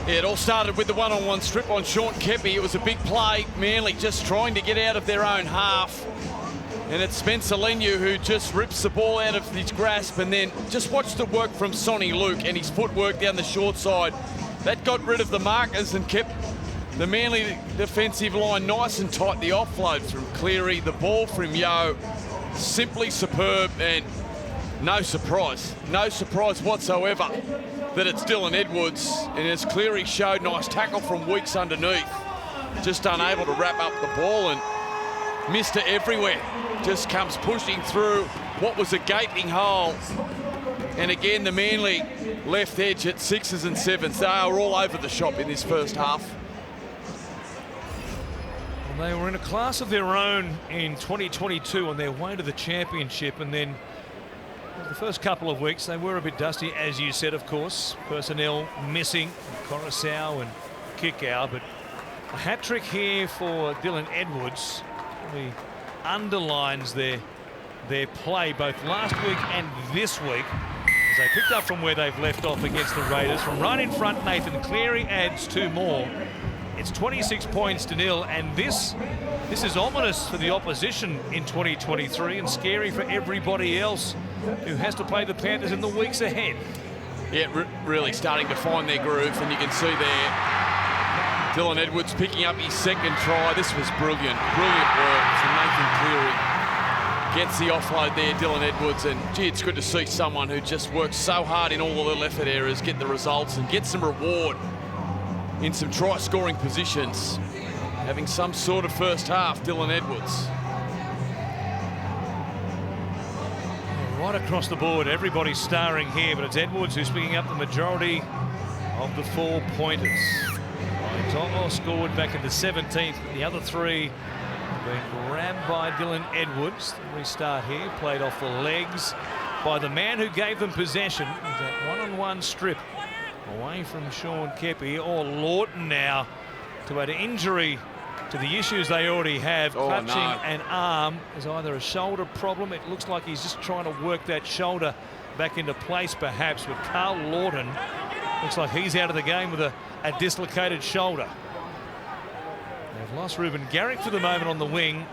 Yeah, it all started with the one-on-one strip on Sean Kepi. It was a big play. Manly just trying to get out of their own half. And it's Spencer Leniu who just rips the ball out of his grasp, and then just watch the work from Sonny Luke and his footwork down the short side. That got rid of the markers and kept the Manly defensive line nice and tight. The offload from Cleary, the ball from Yo, simply superb, and no surprise whatsoever that it's Dylan Edwards. And as Cleary showed, nice tackle from Weeks underneath. Just unable to wrap up the ball, and missed it everywhere. Just comes pushing through what was a gaping hole. And again, the Manly left edge at 6s and 7s. They are all over the shop in this first half.
Well, they were in a class of their own in 2022 on their way to the championship, and then the first couple of weeks they were a bit dusty, as you said, of course. Personnel missing, Coruscant and Kickoff, but a hat-trick here for Dylan Edwards really underlines their play both last week and this week, as they picked up from where they've left off against the Raiders. From right in front, Nathan Cleary adds 2 more. It's 26 points to nil, and this is ominous for the opposition in 2023 and scary for everybody else who has to play the Panthers in the weeks ahead.
Yeah, really starting to find their groove, and you can see there Dylan Edwards picking up his second try. This was brilliant work from Nathan Cleary. Gets the offload there, Dylan Edwards, and gee, it's good to see someone who just works so hard in all the little effort areas get the results and get some reward in some try-scoring positions. having some sort of first half, Dylan Edwards.
Right across the board, everybody's starring here, but it's Edwards who's picking up the majority of the 4 pointers. Tongo scored back in the 17th, but the other 3 have been grabbed by Dylan Edwards. The restart here, played off the legs by the man who gave them possession. That one-on-one strip away from Sean Kepi, or Lawton now to add injury to the issues they already have. Clutching an arm is either a shoulder problem. It looks like he's just trying to work that shoulder back into place perhaps, but Carl Lawton looks like he's out of the game with a dislocated shoulder. They've lost Ruben Garrick for the moment on the wing.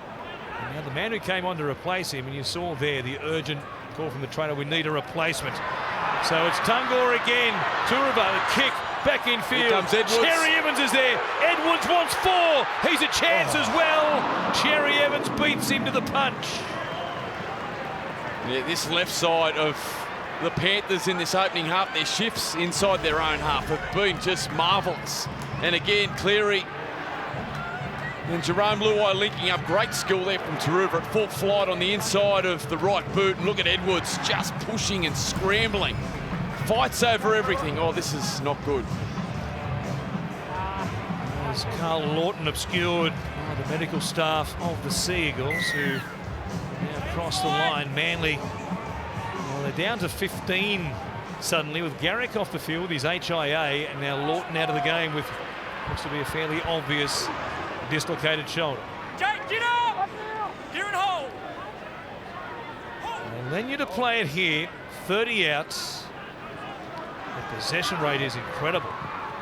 And now the man who came on to replace him, and you saw there the urgent call from the trainer, we need a replacement. So it's Tungor again. Turbo, the kick back in field.
Here comes Edwards.
Cherry Evans is there. Edwards wants 4. He's a chance as well. Cherry Evans beats him to the punch.
Yeah, this left side of the Panthers in this opening half, their shifts inside their own half have been just marvellous. And again, Cleary and Jerome Luai linking up. Great skill there from Taruva at full flight on the inside of the right boot. And look at Edwards just pushing and scrambling. Fights over everything. Oh, this is not good.
As Carl Lawton obscured by the medical staff of the Sea Eagles, who now crossed the line. Manly, well, they're down to 15 suddenly with Garrick off the field, his HIA, and now Lawton out of the game with looks to be a fairly obvious dislocated shoulder.
Jake, get up! You're in hole!
And then you to play it here, 30 outs. The possession rate is incredible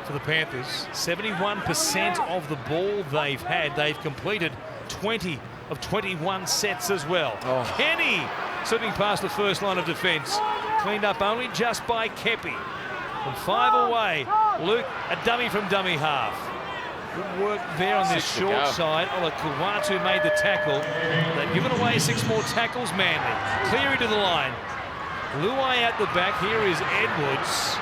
for the Panthers. 71% of the ball they've had. They've completed 20 of 21 sets as well.
Oh.
Kenny slipping past the first line of defence. Cleaned up only just by Kepi. From 5 away, Luke, a dummy from dummy half. Good work there on this short side. Olakuwatu made the tackle. They've given away 6 more tackles, Manly. Cleary to the line. Luai at the back. Here is Edwards.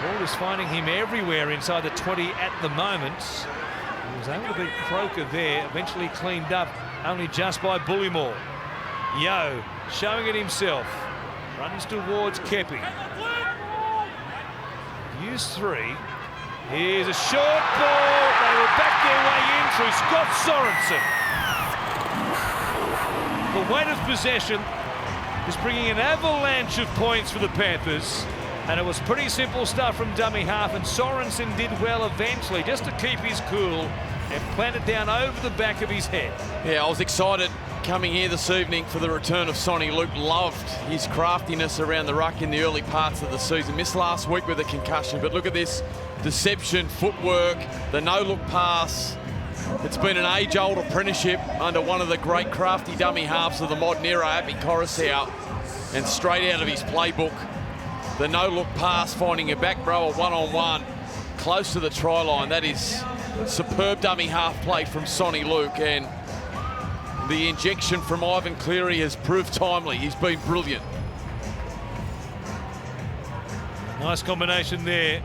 Ball is finding him everywhere inside the 20 at the moment. He was able to beat Croker there. Eventually cleaned up only just by Bullymore. Yo showing it himself. Runs towards Kepi. Use 3. Here's a short ball. They will back their way in through Scott Sorensen. The weight of possession is bringing an avalanche of points for the Panthers. And it was pretty simple stuff from dummy half, and Sorensen did well eventually just to keep his cool and plant it down over the back of his head.
Yeah, I was excited coming here this evening for the return of Sonny Luke. Loved his craftiness around the ruck in the early parts of the season. Missed last week with a concussion, but look at this deception, footwork, the no-look pass. It's been an age-old apprenticeship under one of the great crafty dummy halves of the modern era, Api Coruscant, and straight out of his playbook, the no-look pass, finding a back rower one-on-one close to the try line. That is superb dummy half play from Sonny Luke, and the injection from Ivan Cleary has proved timely. He's been brilliant.
Nice combination there.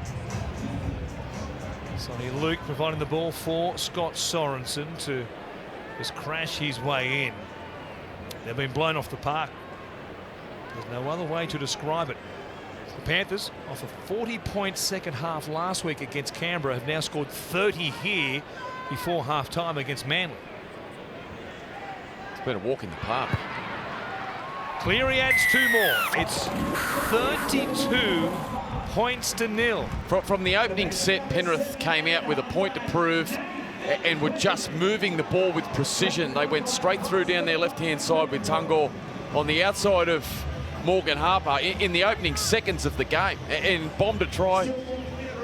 Sonny Luke providing the ball for Scott Sorensen to just crash his way in. They've been blown off the park. There's no other way to describe it. The Panthers, off a 40-point second half last week against Canberra, have now scored 30 here before half-time against Manly.
It's been a walk in the park.
Cleary adds 2 more. It's 32 points to 0.
From the opening set, Penrith came out with a point to prove and were just moving the ball with precision. They went straight through down their left-hand side with Tungor on the outside of Morgan Harper in the opening seconds of the game and bombed a try,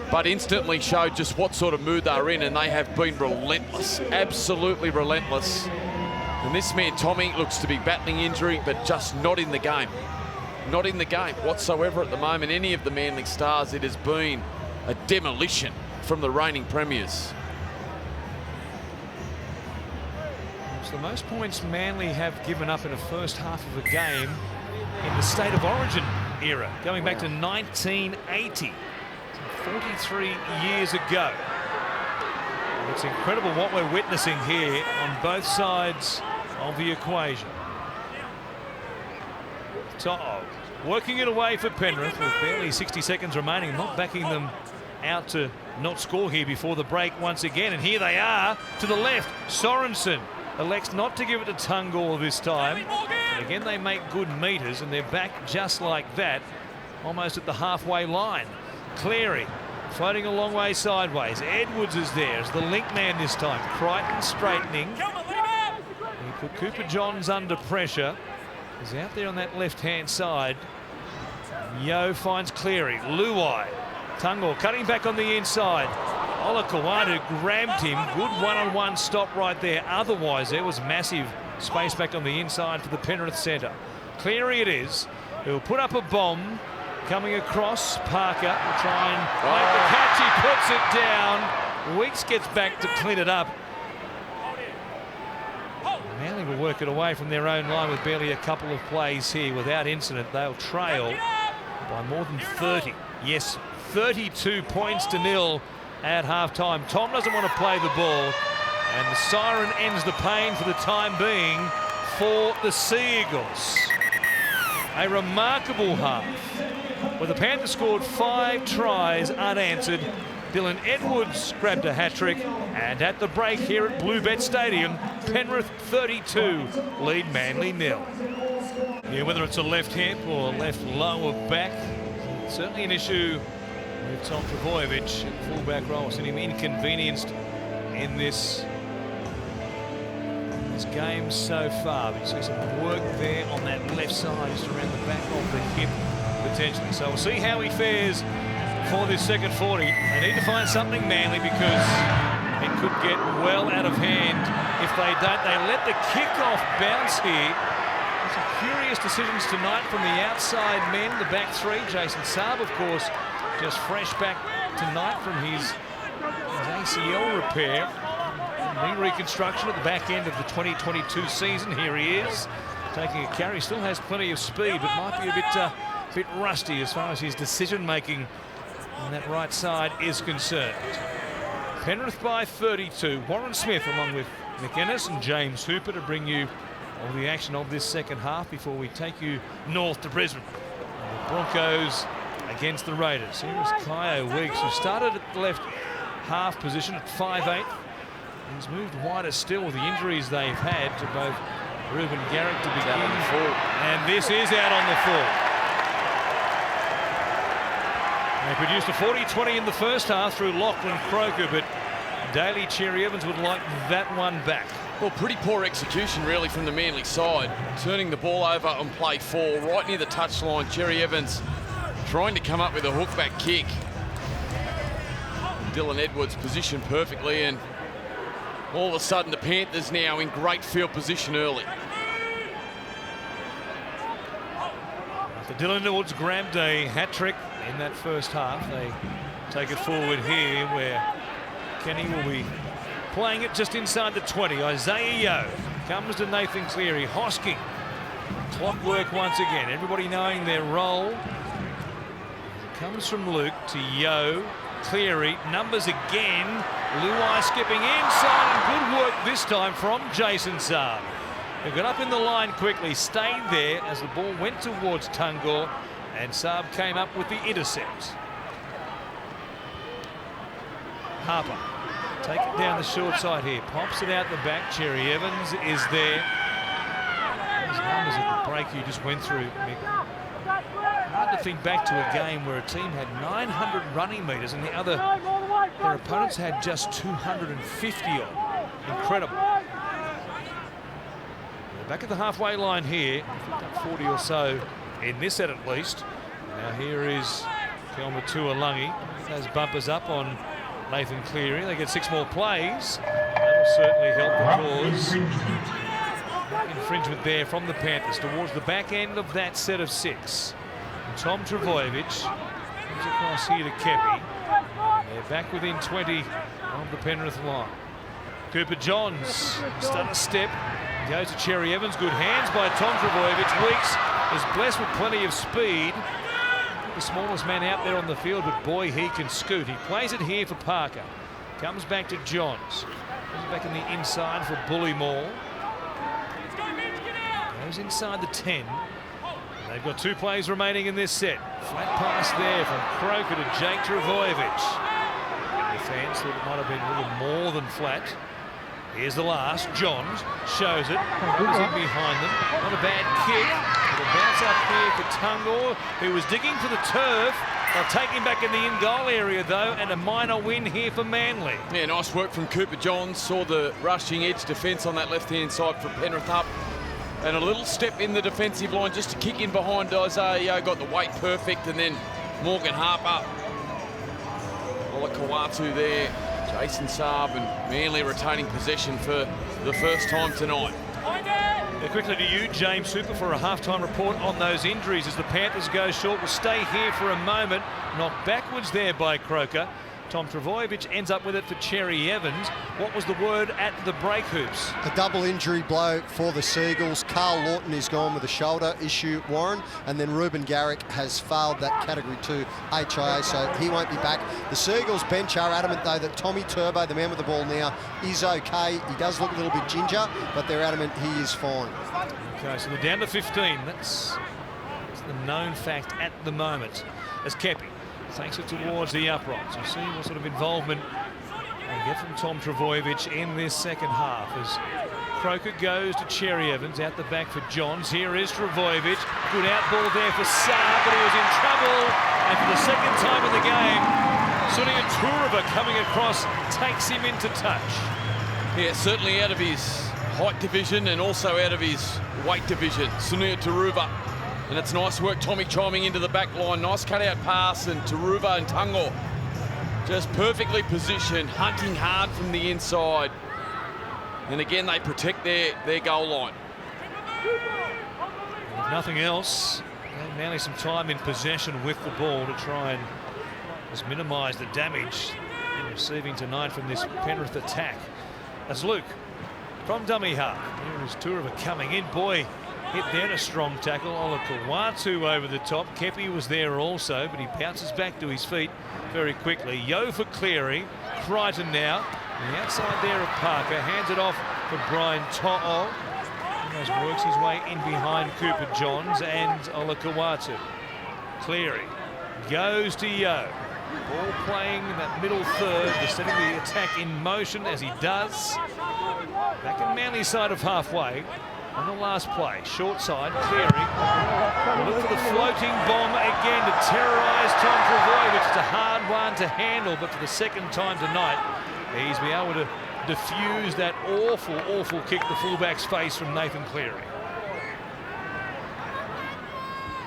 but instantly showed just what sort of mood they're in, and they have been relentless, absolutely relentless. And this man, Tommy, looks to be battling injury, but just not in the game. Not in the game whatsoever at the moment. Any of the Manly stars, it has been a demolition from the reigning premiers.
It's the most points Manly have given up in a first half of a game in the State of Origin era, going back to 1980, 43 years ago. It's incredible what we're witnessing here on both sides of the equation. Working it away for Penrith with barely 60 seconds remaining, not backing them out to not score here before the break once again. And here they are to the left. Sorensen elects not to give it to Tungor this time. But again, they make good meters, and they're back just like that, almost at the halfway line. Cleary floating a long way sideways. Edwards is there as the link man this time. Crichton straightening. He put Cooper Johns under pressure. He's out there on that left-hand side. Yeo finds Cleary. Luai. Tungor cutting back on the inside. Olakawadu grabbed him. Good one-on-one stop right there. Otherwise, there was massive space back on the inside for the Penrith centre. Cleary it is. He'll put up a bomb. Coming across, Parker will try and make the catch. He puts it down. Weeks gets back to clean it up. Manly will work it away from their own line with barely a couple of plays here. Without incident, they'll trail by more than 30. Yes, 32 points to nil at half-time. Tom doesn't want to play the ball, and the siren ends the pain for the time being for the Sea Eagles. A remarkable half, where the Panthers scored 5 tries unanswered. Dylan Edwards grabbed a hat-trick, and at the break here at Bluebet Stadium, Penrith 32 lead Manly 0. Yeah, whether it's a left hip or left lower back, certainly an issue with Tom Trbojevic at fullback role. Seen him inconvenienced in this game so far. But you see some work there on that left side, just around the back of the hip potentially. So we'll see how he fares for this second 40. They need to find something, Manly, because it could get well out of hand if they don't. They let the kickoff bounce here. Some curious decisions tonight from the outside men, the back three. Jason Saab, of course, just fresh back tonight from his ACL repair. Knee reconstruction at the back end of the 2022 season. Here he is, taking a carry. Still has plenty of speed, but might be a bit rusty as far as his decision-making on that right side is concerned. Penrith by 32. Warren Smith along with McInnes and James Hooper to bring you all the action of this second half before we take you north to Brisbane. And the Broncos against the Raiders. Here is Kyo Weeks, who started at the left half position at 5'8". He's moved wider still with the injuries they've had to both Reuben Garrick to begin. And this is out on the full. They produced a 40-20 in the first half through Lachlan Croker, but Daly Cherry Evans would like that one back.
Well, pretty poor execution really from the Manly side. Turning the ball over on play 4, right near the touchline. Cherry Evans trying to come up with a hookback kick. Dylan Edwards positioned perfectly, and all of a sudden the Panthers now in great field position early.
After Dylan Edwards grabbed a hat-trick in that first half, they take it forward here where Kenny will be playing it just inside the 20. Isaiah Yeo comes to Nathan Cleary. Hosking. Clockwork once again. Everybody knowing their role. It comes from Luke to Yeo. Cleary. Numbers again. Luai skipping inside, and good work this time from Jason Saab. They got up in the line quickly, stayed there as the ball went towards Tungor, and Saab came up with the intercept. Harper. Take it down the short side here. Pops it out the back. Cherry Evans is there. These numbers at the break you just went through, Mick. Hard to think back to a game where a team had 900 running metres and their opponents had just 250 odd. Incredible. They're back at the halfway line here. 40 or so in this set at least. Now here is Kelma Tuolungi. Those bumpers up on Nathan Cleary. They get 6 more plays. That'll certainly help the cause. Infringement there from the Panthers towards the back end of that set of 6. Tom Trbojevic comes across here to Kepi. They're back within 20 of the Penrith line. Cooper Johns stutter step. Goes to Cherry Evans. Good hands by Tom Trbojevic. Weeks is blessed with plenty of speed. The smallest man out there on the field, but boy, he can scoot. He plays it here for Parker. Comes back to Johns. Comes back in the inside for Bullymore. Goes inside the 10. They've got 2 plays remaining in this set. Flat pass there from Croker to Jake Trbojevic. The fans thought it might have been a little more than flat. Here's the last. Johns shows it. Comes in behind them. Not a bad kick. It'll bounce up here for Tungor, who was digging for the turf. They'll take him back in the in-goal area, though, and a minor win here for Manly.
Yeah, nice work from Cooper Johns. Saw the rushing edge defence on that left-hand side for Penrith up. And a little step in the defensive line just to kick in behind Isaiah. Got the weight perfect, and then Morgan Harper. Olakau'atu there. Jason Saab and Manly retaining possession for the first time tonight.
Quickly to you, James Hooper, for a halftime report on those injuries as the Panthers go short. We'll stay here for a moment. Knocked backwards there by Croker. Tom Trbojevic ends up with it for Cherry Evans. What was the word at the break, Hoops?
A double injury blow for the Seagulls. Carl Lawton is gone with a shoulder issue, Warren, and then Ruben Garrick has failed that Category 2 HIA, so he won't be back. The Seagulls bench are adamant, though, that Tommy Turbo, the man with the ball now, is okay. He does look a little bit ginger, but they're adamant he is fine.
Okay, so they're down to 15. That's the known fact at the moment. As Kepi takes it towards the uprights. You see what sort of involvement they get from Tom Trbojevic in this second half as Croker goes to Cherry Evans out the back for Johns. Here is Trbojevic. Good out ball there for Saab, but he was in trouble. And for the second time in the game, Sunia Turova coming across takes him into touch.
Yeah, certainly out of his height division and also out of his weight division. Sunia Turova. And it's nice work, Tommy chiming into the back line. Nice cutout pass, and Turuva and Tungor just perfectly positioned, hunting hard from the inside. And again, they protect their goal line.
If nothing else, Manly some time in possession with the ball to try and just minimise the damage they're receiving tonight from this Penrith attack. As Luke from dummy half. Here is Turova coming in. Boy, hit there, a strong tackle. Olakau'atu over the top. Kepi was there also, but he bounces back to his feet very quickly. Yo for Cleary. Crichton now. On the outside there of Parker. Hands it off for Brian To'o. Almost works his way in behind Cooper Johns and Olakau'atu. Cleary goes to Yo. Ball playing in that middle third, setting the attack in motion as he does. Back in Manly's side of halfway. On the last play, short side, Cleary. Look for the floating bomb again to terrorise Tom Trbojevic. It's a hard one to handle, but for the second time tonight, he's been able to diffuse that awful, awful kick the fullback's face from Nathan Cleary.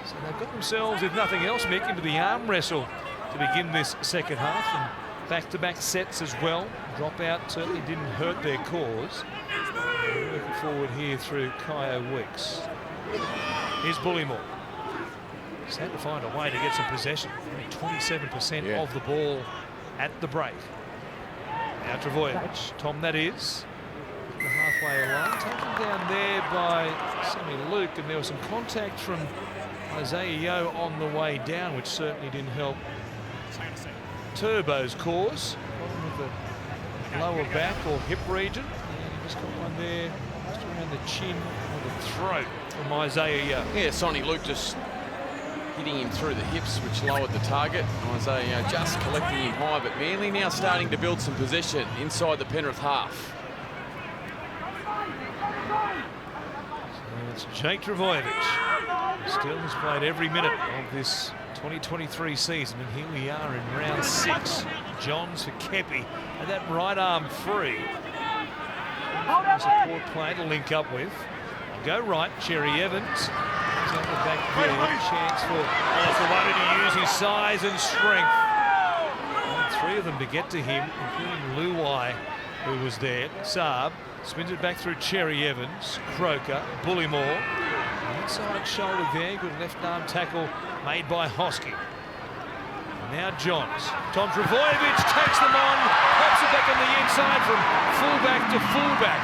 So they've got themselves, if nothing else, Mick, into the arm wrestle to begin this second half, and back-to-back sets as well. Dropout certainly didn't hurt their cause. Working forward here through Kyo Weeks. Here's Bullymore. He's had to find a way to get some possession. Only 27% of the ball at the break. Now Trbojevic, Tom that is. The halfway line, taken down there by Sammy Luke, and there was some contact from Isaiah Yo on the way down, which certainly didn't help Turbo's cause. Problem with the lower back or hip region. Just got one there, just around the chin or the throat from Isaiah Yo.
Yeah, Sonny Luke just hitting him through the hips, which lowered the target. Isaiah Yo just collecting him high, but Manly now starting to build some possession inside the Penrith half.
So it's Jake Trbojevic. Still has played every minute of this 2023 season, and here we are in round 6. Johns for Kepi, and that right arm free. Support play to link up with. Go right, Cherry Evans. He's out the back field. Chance for Olakau'atu to use his size and strength. And 3 of them to get to him, including Luai, who was there. Saab spins it back through Cherry Evans. Croker, Bullymore. Inside shoulder there. Good left arm tackle made by Hosking. Now Johns. Tom Trbojevic takes them on, pops it back on the inside from fullback to fullback.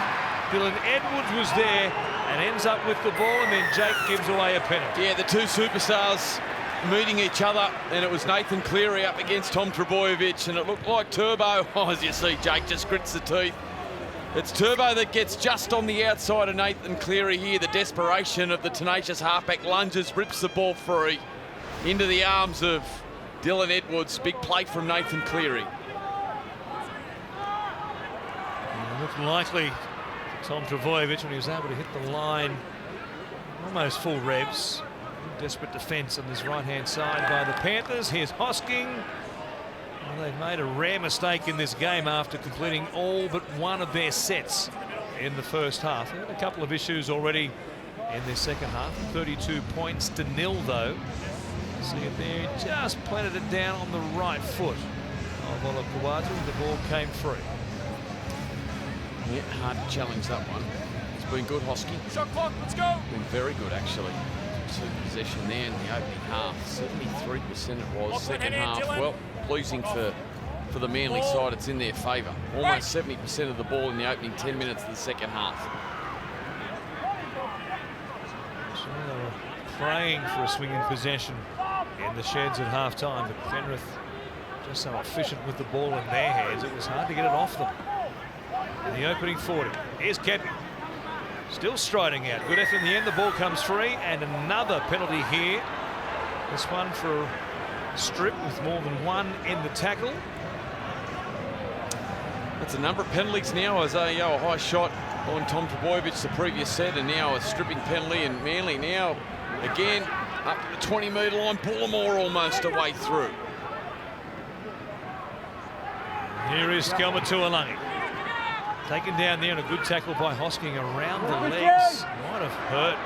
Dylan Edwards was there and ends up with the ball, and then Jake gives away a penalty.
Yeah, the two superstars meeting each other, and it was Nathan Cleary up against Tom Trbojevic, and it looked like Turbo, as you see, Jake just grits the teeth. It's Turbo that gets just on the outside of Nathan Cleary here. The desperation of the tenacious halfback lunges, rips the ball free into the arms of Dylan Edwards. Big play from Nathan Cleary.
Looked likely for Tom Trbojevic when he was able to hit the line almost full revs. Desperate defence on this right-hand side by the Panthers. Here's Hosking. Well, they've made a rare mistake in this game after completing all but one of their sets in the first half. They had a couple of issues already in their second half. 32 points to nil, though. See it there, just planted it down on the right foot of Ola Kawatu. The ball came free.
Yeah, hard to challenge that one. It's been good, Hosking.
Shot clock, let's go.
Been very good, actually. Two possession there in the opening half. 73% it was. Second half, well, pleasing for the Manly side. It's in their favour. Almost 70% of the ball in the opening 10 minutes of the second half.
So they were praying for a swinging possession in the sheds at half-time, but Penrith just so efficient with the ball in their hands, it was hard to get it off them. In the opening 40, here's Kepi. Still striding out. Good effort in the end. The ball comes free, and another penalty here. This one for a strip with more than one in the tackle.
That's a number of penalties now, as a high shot on Tom Trbojevic the previous set, and now a stripping penalty, and Manly now again up to the 20-metre line. Bullimore almost a way through.
Here is Skelmatualangi. Taken down there, and a good tackle by Hosking around the legs. Might have hurt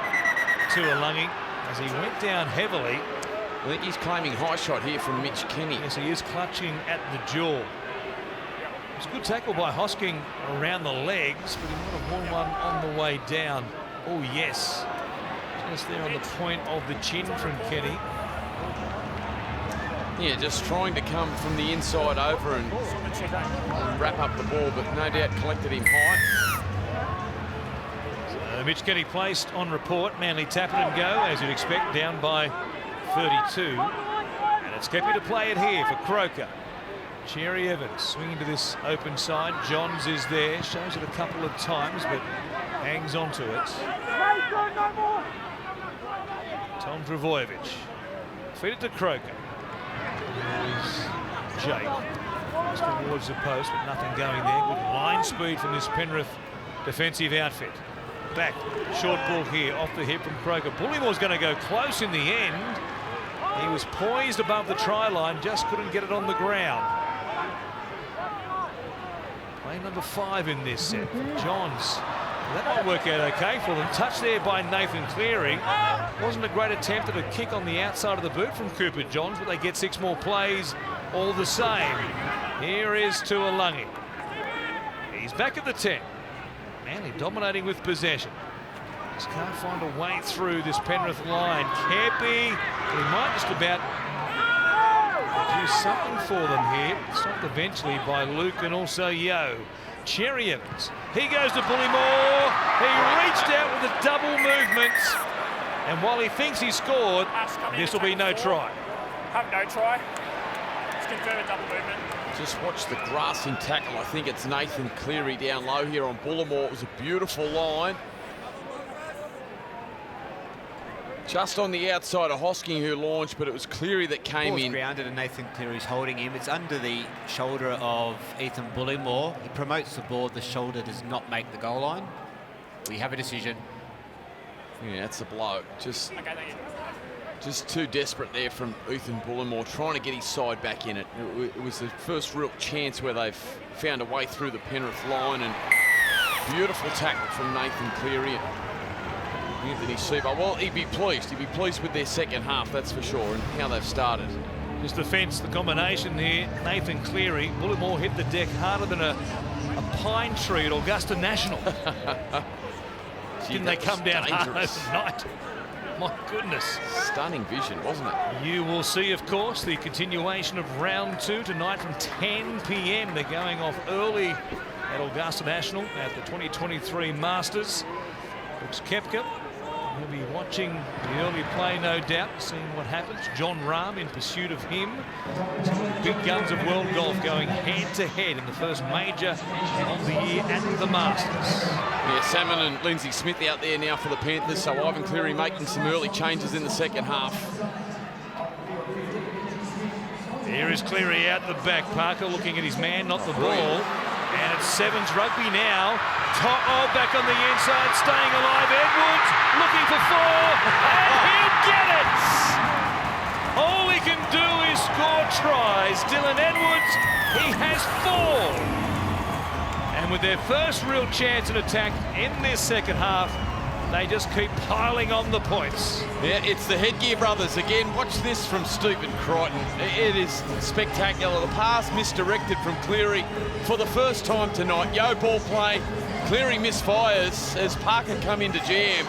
Tuolangi as he went down heavily.
I think he's claiming high shot here from Mitch Kenny.
Yes, he is clutching at the jaw. It's a good tackle by Hosking around the legs, but he might have won one on the way down. Oh, yes. Just there on the point of the chin from Kenny.
Yeah, just trying to come from the inside over and wrap up the ball, but no doubt collected him high.
So Mitch Kenny placed on report. Manly tap it and go, as you'd expect, down by 32. And it's Kepi to play it here for Croker. Cherry Evans swinging to this open side. Johns is there, shows it a couple of times, but hangs on to it. Tom Trbojevic. Feed it to Croker. Here's Jake. Goes towards the post, but nothing going there. Good line speed from this Penrith defensive outfit. Back, short ball here, off the hip from Croker. Bullimore's going to go close in the end. He was poised above the try line, just couldn't get it on the ground. Play number 5 in this set for Johns. That might work out okay for them. Touch there by Nathan Cleary. Wasn't a great attempt at a kick on the outside of the boot from Cooper Johns, but they get 6 more plays all the same. Here is Tuolangi. He's back at the 10. Manly dominating with possession. Just can't find a way through this Penrith line. Kepi, he might just about do something for them here. Stopped eventually by Luke and also Yo. Cherry Evans. He goes to Bullimore. He reached out with a double movement. And while he thinks he scored, this will be no try.
Have no try. Just confirm a double movement.
Just watch the grassing tackle. I think it's Nathan Cleary down low here on Bullimore. It was a beautiful line. Just on the outside of Hosking who launched, but it was Cleary that came in.
Grounded and Nathan Cleary's holding him. It's under the shoulder of Ethan Bullimore. He promotes the ball. The shoulder does not make the goal line. We have a decision.
Yeah, that's a blow. Just too desperate there from Ethan Bullimore, trying to get his side back in it. It was the first real chance where they've found a way through the Penrith line, and beautiful tackle from Nathan Cleary. Anthony Sebo, well, he'd be pleased. He'd be pleased with their second half, that's for sure, and how they've started.
Just defence, the combination here. Nathan Cleary. Bullimore hit the deck harder than a pine tree at Augusta National. Didn't they come down hard overnight? My goodness.
Stunning vision, wasn't it?
You will see, of course, the continuation of round 2 tonight from 10 p.m. They're going off early at Augusta National at the 2023 Masters. Brooks Koepka He'll be watching the early play, no doubt, seeing what happens. John Rahm in pursuit of him. Some of the big guns of world golf going head-to-head in the first major of the year at the Masters.
Yeah, Salmon and Lindsay Smith out there now for the Panthers, so Ivan Cleary making some early changes in the second half.
Here is Cleary out the back. Parker looking at his man, not the ball. And it's Sevens rugby now. To'o back on the inside, staying alive. Edwards looking for 4, and he'll get it! All he can do is score tries. Dylan Edwards, he has 4. And with their first real chance at attack in this second half, they just keep piling on the points.
Yeah, it's the Headgear brothers again. Watch this from Stephen Crichton. It is spectacular. The pass misdirected from Cleary for the first time tonight. Yo ball play. Cleary misfires as Parker come into jam.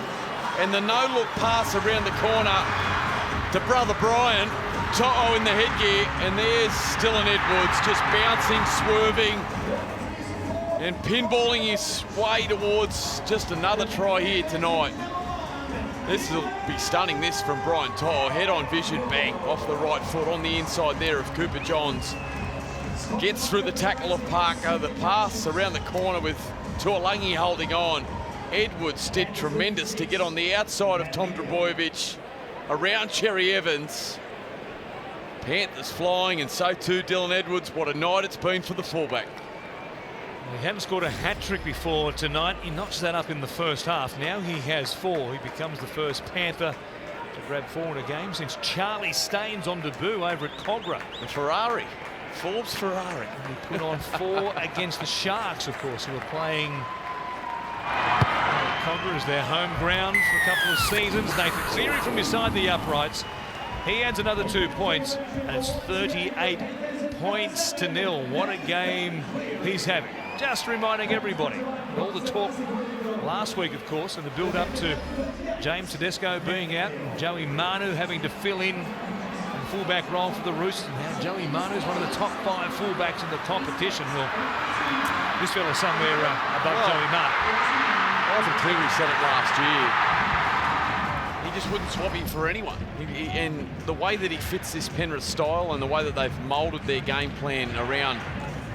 And the no-look pass around the corner to brother Brian. To'o in the headgear. And there's Dylan Edwards just bouncing, swerving, and pinballing his way towards just another try here tonight. This will be stunning, this from Brian To'o. Head-on vision, bang, off the right foot on the inside there of Cooper Johns. Gets through the tackle of Parker. The pass around the corner with Tuolangi holding on. Edwards did tremendous to get on the outside of Tom Trbojevic, around Cherry Evans. Panthers flying, and so too Dylan Edwards. What a night it's been for the fullback.
He hadn't scored a hat-trick before tonight. He notched that up in the first half. Now he has 4. He becomes the first Panther to grab 4 in a game since Charlie Staines on debut over at Cogra.
The Ferrari, Forbes Ferrari.
And he put on 4 against the Sharks, of course, who were playing Cogra as their home ground for a couple of seasons. Nathan Cleary from beside the uprights. He adds another 2 points, and it's 38-0. What a game he's having. Just reminding everybody, all the talk last week, of course, and the build-up to James Tedesco being out and Joey Manu having to fill in the fullback role for the Roosters. Now Joey Manu is one of the top 5 fullbacks in the competition. Well, this fella somewhere above Joey Manu.
Ivan Cleary said it last year. He just wouldn't swap him for anyone. And the way that he fits this Penrith style and the way that they've moulded their game plan around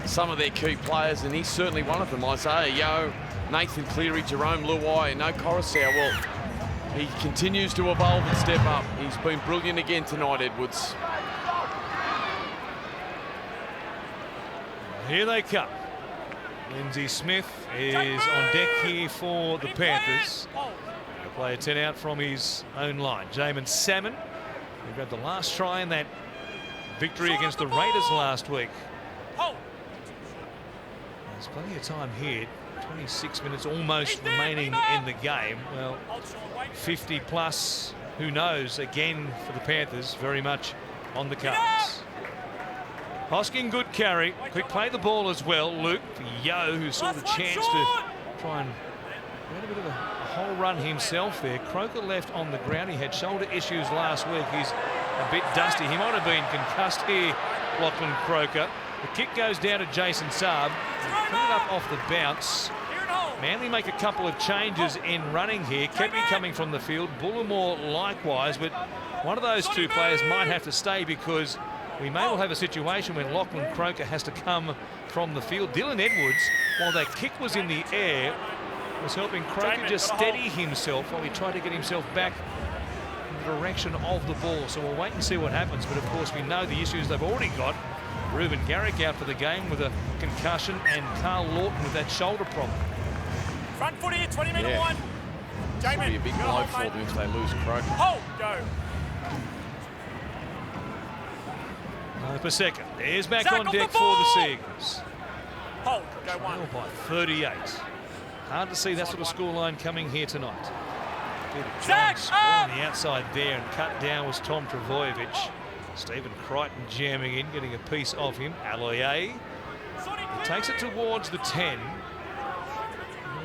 some of their key players, and he's certainly one of them. Isaiah Yeo, Nathan Cleary, Jerome Luai, and no Coruscant. Well, he continues to evolve and step up. He's been brilliant again tonight, Edwards.
Here they come. Lindsay Smith is on deck here for the Panthers. He'll play a 10 out from his own line. Jamin Salmon, who got the last try in that victory against the Raiders last week. There's plenty of time here. 26 minutes almost remaining in the game. Well, 50 plus, who knows, again for the Panthers, very much on the cards. Hosking, good carry. Quick play the ball as well. Luke for Yo, who saw the chance to try and get a bit of a whole run himself there. Croker left on the ground. He had shoulder issues last week. He's a bit dusty. He might have been concussed here, Lachlan Croker. The kick goes down to Jason Saab. Put it up off the bounce. Manly make a couple of changes in running here. Kepi coming from the field. Bullimore likewise, but one of those 2 players might have to stay because we may well have a situation when Lachlan Croker has to come from the field. Dylan Edwards, while that kick was in the air, was helping Croker just steady himself while he tried to get himself back in the direction of the ball. So we'll wait and see what happens. But of course, we know the issues they've already got. Reuben Garrick out for the game with a concussion, and Carl Lawton with that shoulder problem.
Front foot here, 20-metre one.
This will be a big blow for them if they lose Croker.
Hold, go.
Per second. There's back on deck for the Seagulls.
Hold, go one.
By 38. Hard to see that sort of scoreline coming here tonight. Johns on the outside there, and cut down was Tom Trbojevic. Stephen Crichton jamming in, getting a piece of him. Aloye. He takes it towards the 10.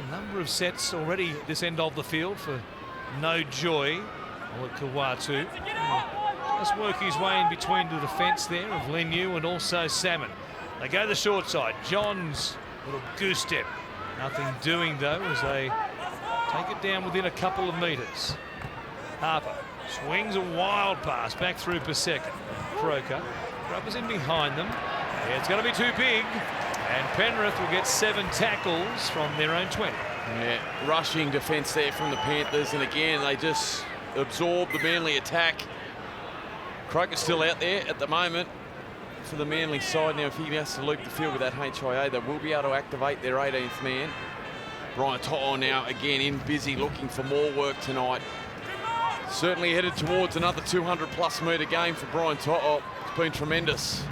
A number of sets already this end of the field for No Joy. Kawatu. Let's work his way in between the defence there of Leniu and also Salmon. They go the short side. Johns, little goose step. Nothing doing though as they take it down within a couple of metres. Harper swings a wild pass back through per second. Croker. Rubbers in behind them. It's going to be too big. And Penrith will get 7 tackles from their own 20.
Yeah, rushing defence there from the Panthers. And again, they just absorb the Manly attack. Croker's still out there at the moment for the Manly side. Now, if he has to loop the field with that HIA, they will be able to activate their 18th man. Brian To'o now again in busy looking for more work tonight. Certainly headed towards another 200+ metre game for Brian To'o. It's been tremendous.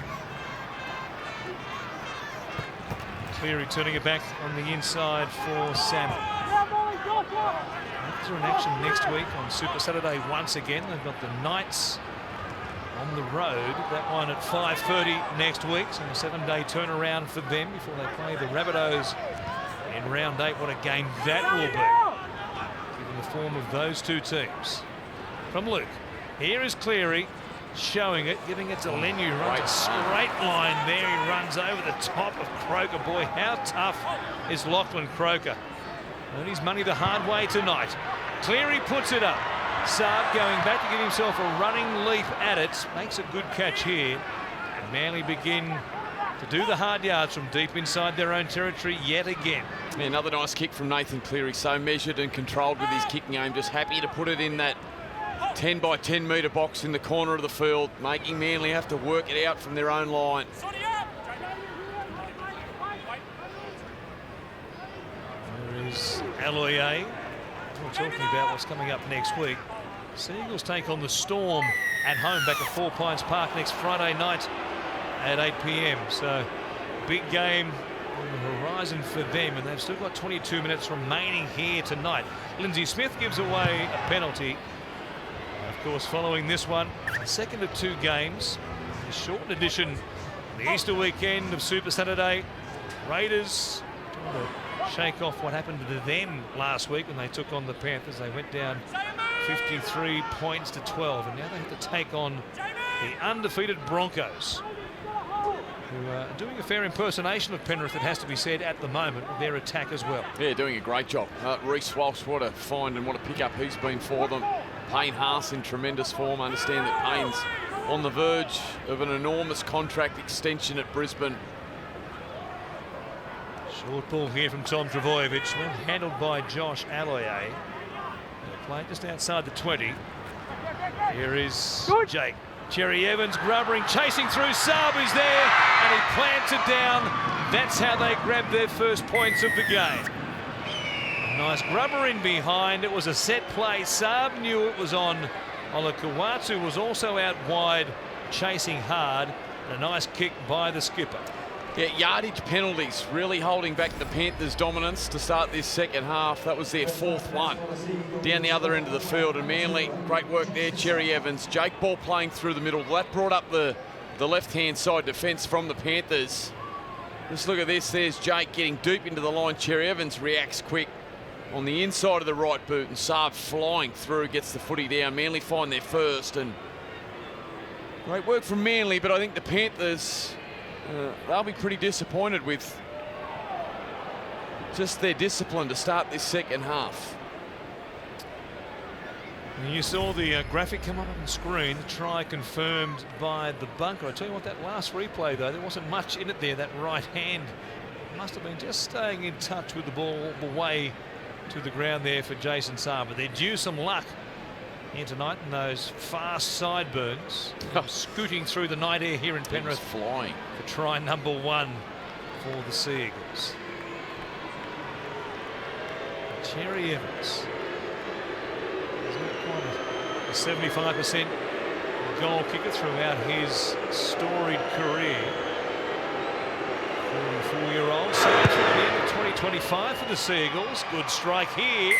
Cleary turning it back on the inside for Salmon. They're in action next week on Super Saturday once again. They've got the Knights on the road. That one at 5:30 next week. So a 7-day turnaround for them before they play the Rabbitohs in round 8. What a game that will be, given the form of those two teams. From Luke, here is Cleary showing it, giving it to Lenu, who runs a straight line there. He runs over the top of Croker. Boy, how tough is Lachlan Croker. Earned his money the hard way tonight. Cleary puts it up. Saab going back to give himself a running leap at it. Makes a good catch here. And Manly begin to do the hard yards from deep inside their own territory yet again.
Yeah, another nice kick from Nathan Cleary. So measured and controlled with his kicking aim. Just happy to put it in that 10 by 10 metre box in the corner of the field, making Manly have to work it out from their own line.
There is Aloye. We're talking about what's coming up next week. Seagulls take on the Storm at home back at 4 Pines Park next Friday night at 8 p.m. So big game on the horizon for them, and they've still got 22 minutes remaining here tonight. Lindsay Smith gives away a penalty. Of course, following this one, the second of 2 games, the shortened edition, the Easter weekend of Super Saturday. Raiders trying to shake off what happened to them last week when they took on the Panthers. They went down 53 points to 12, and now they have to take on the undefeated Broncos, who are doing a fair impersonation of Penrith, it has to be said, at the moment, with their attack as well.
Yeah, doing a great job. Reece Walsh, what a find and what a pickup he's been for them. Payne Haas in tremendous form. Understand that Payne's on the verge of an enormous contract extension at Brisbane.
Short ball here from Tom Trbojevic, well handled by Josh Aloye. Play just outside the 20. Here is Jake. Cherry Evans grubbering, chasing through. Saab is there, and he plants it down. That's how they grab their first points of the game. A nice grubber in behind. It was a set play. Saab knew it was on. Olakawatu was also out wide, chasing hard. And a nice kick by the skipper.
Yeah, yardage penalties really holding back the Panthers' dominance to start this second half. That was their 4th one down the other end of the field. And Manly, great work there, Cherry Evans. Jake Ball playing through the middle. That brought up the left-hand side defence from the Panthers. Just look at this. There's Jake getting deep into the line. Cherry Evans reacts quick on the inside of the right boot, and Saab flying through, gets the footy down. Manly find their first, and great work from Manly, but I think the Panthers, they'll be pretty disappointed with just their discipline to start this second half.
You saw the graphic come up on the screen, try confirmed by the bunker. I tell you what, that last replay though, there wasn't much in it there. That right hand must have been just staying in touch with the ball the way to the ground there for Jason Saab. But they're due some luck here tonight in those fast sideburns. Scooting through the night air here in Penrith.
Flying.
For try number 1 for the Sea Eagles. Cherry Evans. A 75% goal kicker throughout his storied career. 44-year-old. So that's the end of 2025 for the Sea Eagles. Good strike here.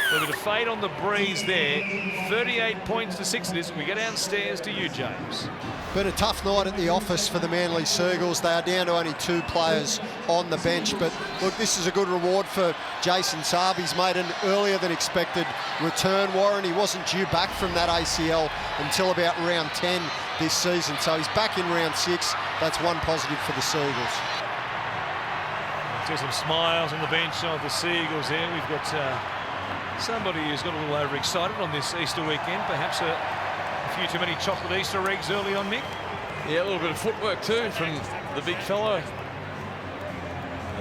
A bit of fade on the breeze there. 38 points to 6 it is. We go downstairs to you, James.
Been a tough night at the office for the Manly Seagulls. They are down to only 2 players on the bench. But look, this is a good reward for Jason Saab. He's made an earlier than expected return, Warren. He wasn't due back from that ACL until about round 10 this season. So he's back in round 6. That's one positive for the Seagulls.
There's some smiles on the bench of the Sea Eagles there. We've got Somebody who's got a little overexcited on this Easter weekend. Perhaps a few too many chocolate Easter eggs early on, Mick.
Yeah, a little bit of footwork too from the big fellow.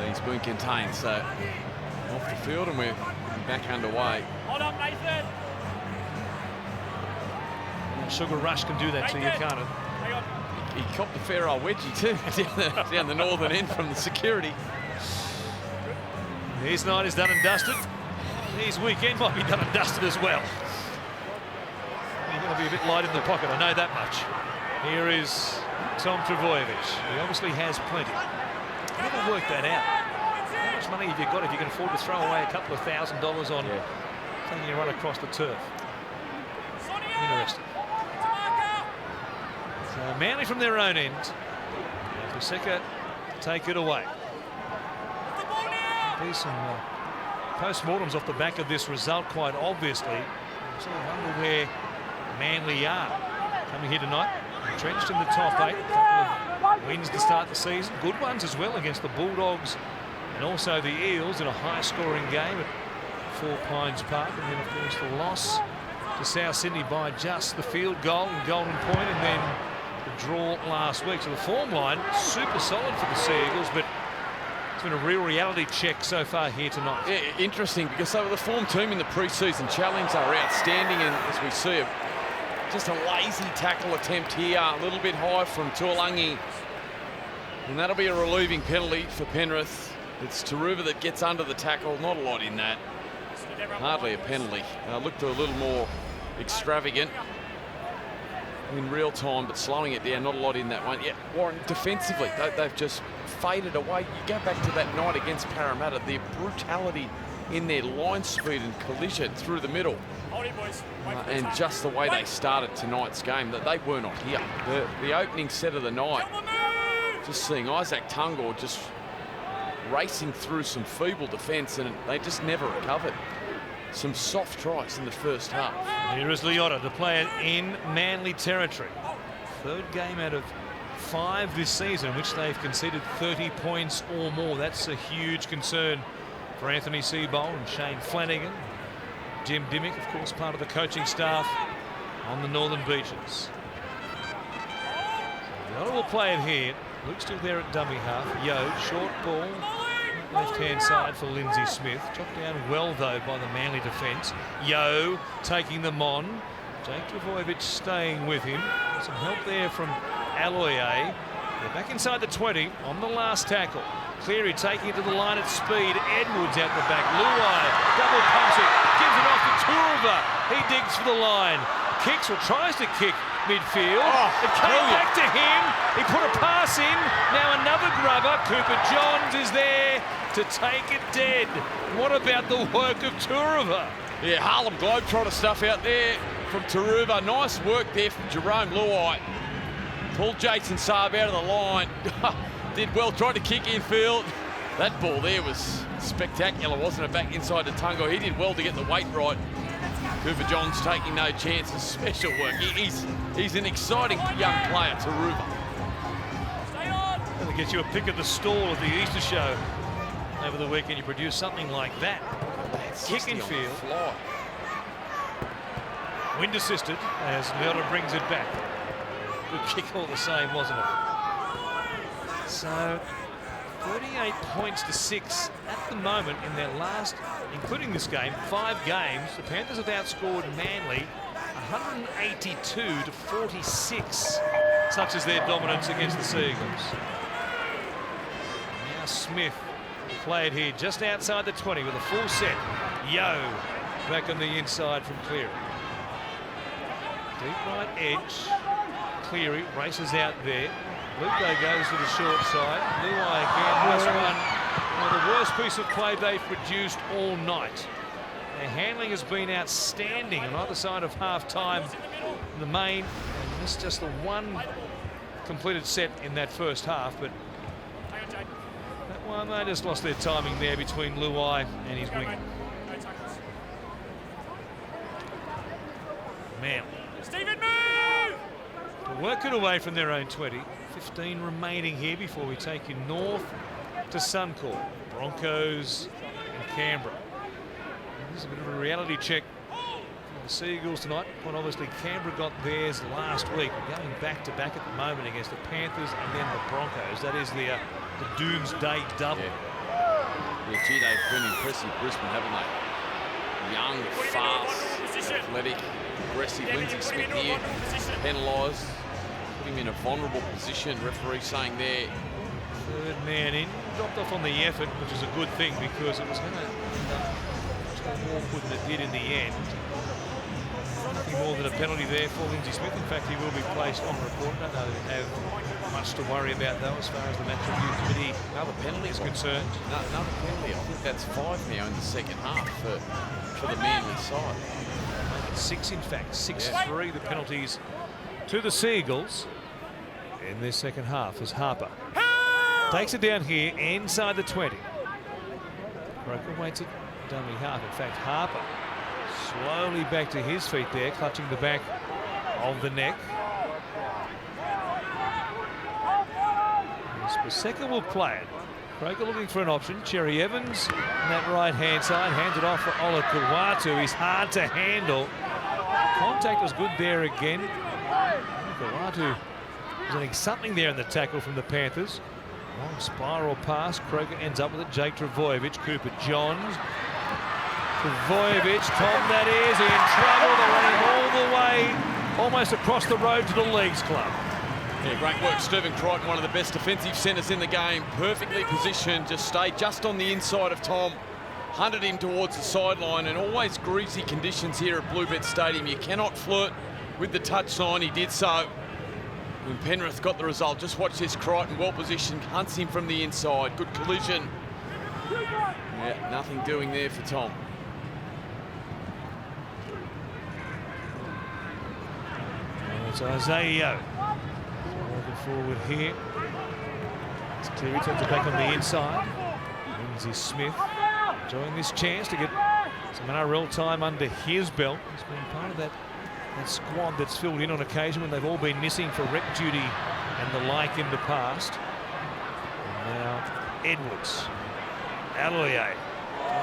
He's been contained, so off the field and we're back underway.
Hold up, Nathan.
Sugar Rush can do that to you, can't it?
Hang on.
He copped a fair old wedgie too down the northern end from the security.
His night is done and dusted. His weekend might be done and dusted as well. He's going to be a bit light in the pocket, I know that much. Here is Tom Trbojevic. He obviously has plenty. Never work that out. How much money have you got if you can afford to throw away a couple of $1,000 on taking a run across the turf? Interesting. So Manly from their own end. Paseka to take it away. There's some post-mortems off the back of this result, quite obviously. I sort of wonder where Manly are coming here tonight. Entrenched in the top 8. A couple of wins to start the season. Good ones as well against the Bulldogs and also the Eels in a high-scoring game at Four Pines Park. And then, of course, the loss to South Sydney by just the field goal and Golden Point, and then the draw last week. So the form line super solid for the Sea Eagles, but it's been a real reality check so far here tonight.
Yeah, interesting, because they were the form team in the pre-season challenge. They were outstanding, and as we see, just a lazy tackle attempt here, a little bit high from Tuolangi, and that'll be a relieving penalty for Penrith. It's Taruva that gets under the tackle, not a lot in that. Hardly a penalty. Looked a little more extravagant in real time, but slowing it down, not a lot in that one. Yeah, Warren, defensively, they've just faded away. You go back to that night against Parramatta, their brutality in their line speed and collision through the middle. And just the way they started tonight's game, that they were not here. The opening set of the night, just seeing Isaac Tungor just racing through some feeble defence, and they just never recovered. Some soft tries in the first half.
Here is Leota to play it in Manly territory. Third game out of 5 this season, in which they've conceded 30 points or more. That's a huge concern for Anthony Seibold and Shane Flanagan. Jim Dimmick, of course, part of the coaching staff on the Northern Beaches. Leota will play it here. Luke's still there at dummy half. Yo, short ball. Left-hand side for Lindsay Smith. Dropped down well, though, by the Manly defence. Yo taking them on. Jake Trbojevic staying with him. Some help there from Aloye. They're back inside the 20 on the last tackle. Cleary taking it to the line at speed. Edwards out the back. Luai double pumps it. Gives it off to Turuva. He digs for the line. Kicks or tries to kick midfield. It came back to him. He put a pass in. Now another grubber. Cooper Johns is there to take it dead. What about the work of Turuva?
Yeah, Harlem Globetrotter stuff out there from Taruva. Nice work there from Jerome Luai. Pulled Jason Saab out of the line. Did well, tried to kick infield. That ball there was spectacular, wasn't it? Back inside the Tungo. He did well to get the weight right. Cooper Johns taking no chances. Special work. He's an exciting young player, Taruva.
That'll get you a pick of the stall at the Easter show. Over the weekend, you produce something like that. Kick in field. Wind assisted as Leota brings it back. Good kick all the same, wasn't it? So 38 points to 6 at the moment in their last, including this game, 5 games. The Panthers have outscored Manly 182 to 46. Such as their dominance against the Sea Eagles. Now Smith played here just outside the 20 with a full set. Yo back on the inside from Cleary. Deep right edge. Cleary races out there. Luco goes to the short side. Luai again must run. Well, the worst piece of play they've produced all night. Their handling has been outstanding on either side of half-time in the main. And this is just the one completed set in that first half, but that one, they just lost their timing there between Luai and his winger. Manly.
Stephen, move!
To work it away from their own 20. 15 remaining here before we take you north to Suncorp, Broncos and Canberra. And This is a bit of a reality check for the Seagulls tonight. Quite obviously, Canberra got theirs last week. We're going back-to-back at the moment against the Panthers and then the Broncos. That is the doomsday double.
Yeah, gee, they've been impressive, Brisbane, haven't they? Young, fast, athletic, aggressive. Lindsay Smith here, penalised, put him in a vulnerable position. Referee saying there.
Third man in, dropped off on the effort, which is a good thing because it was going to end up much more awkward than it did in the end. Nothing more than a penalty there for Lindsay Smith. In fact, he will be placed on report. I don't know they have much to worry about though as far as the match review committee is concerned.
Another penalty. I think that's 5 now in the second half for the Manly side.
6 in fact, 6-3 the penalties to the Seagulls in this second half as Harper takes it down here inside the 20. Croker waits at dummy half. In fact, Harper slowly back to his feet there, clutching the back of the neck. Paseka will play it. Croker looking for an option. Cherry Evans on that right-hand side. Hands it off for Ola Kawatu. He's hard to handle. Contact was good there again. Kawatu presenting something there in the tackle from the Panthers. Long spiral pass. Croker ends up with it. Jake Trbojevic. Cooper Johns. Trbojevic. Tom, that is in trouble. They're running all the way almost across the road to the Leagues Club.
Yeah, great work, Stephen Crichton, one of the best defensive centres in the game. Perfectly positioned, just stayed just on the inside of Tom. Hunted him towards the sideline, and always greasy conditions here at Bluebet Stadium. You cannot flirt with the touchline. He did so when Penrith got the result. Just watch this, Crichton, well positioned, hunts him from the inside. Good collision. Yeah, nothing doing there for Tom.
It's Isaiah looking forward here. As Cleary takes it back on the inside. Lindsay Smith enjoying this chance to get some NRL time under his belt. He's been part of that squad that's filled in on occasion when they've all been missing for rep duty and the like in the past. And now Edwards. Alloyer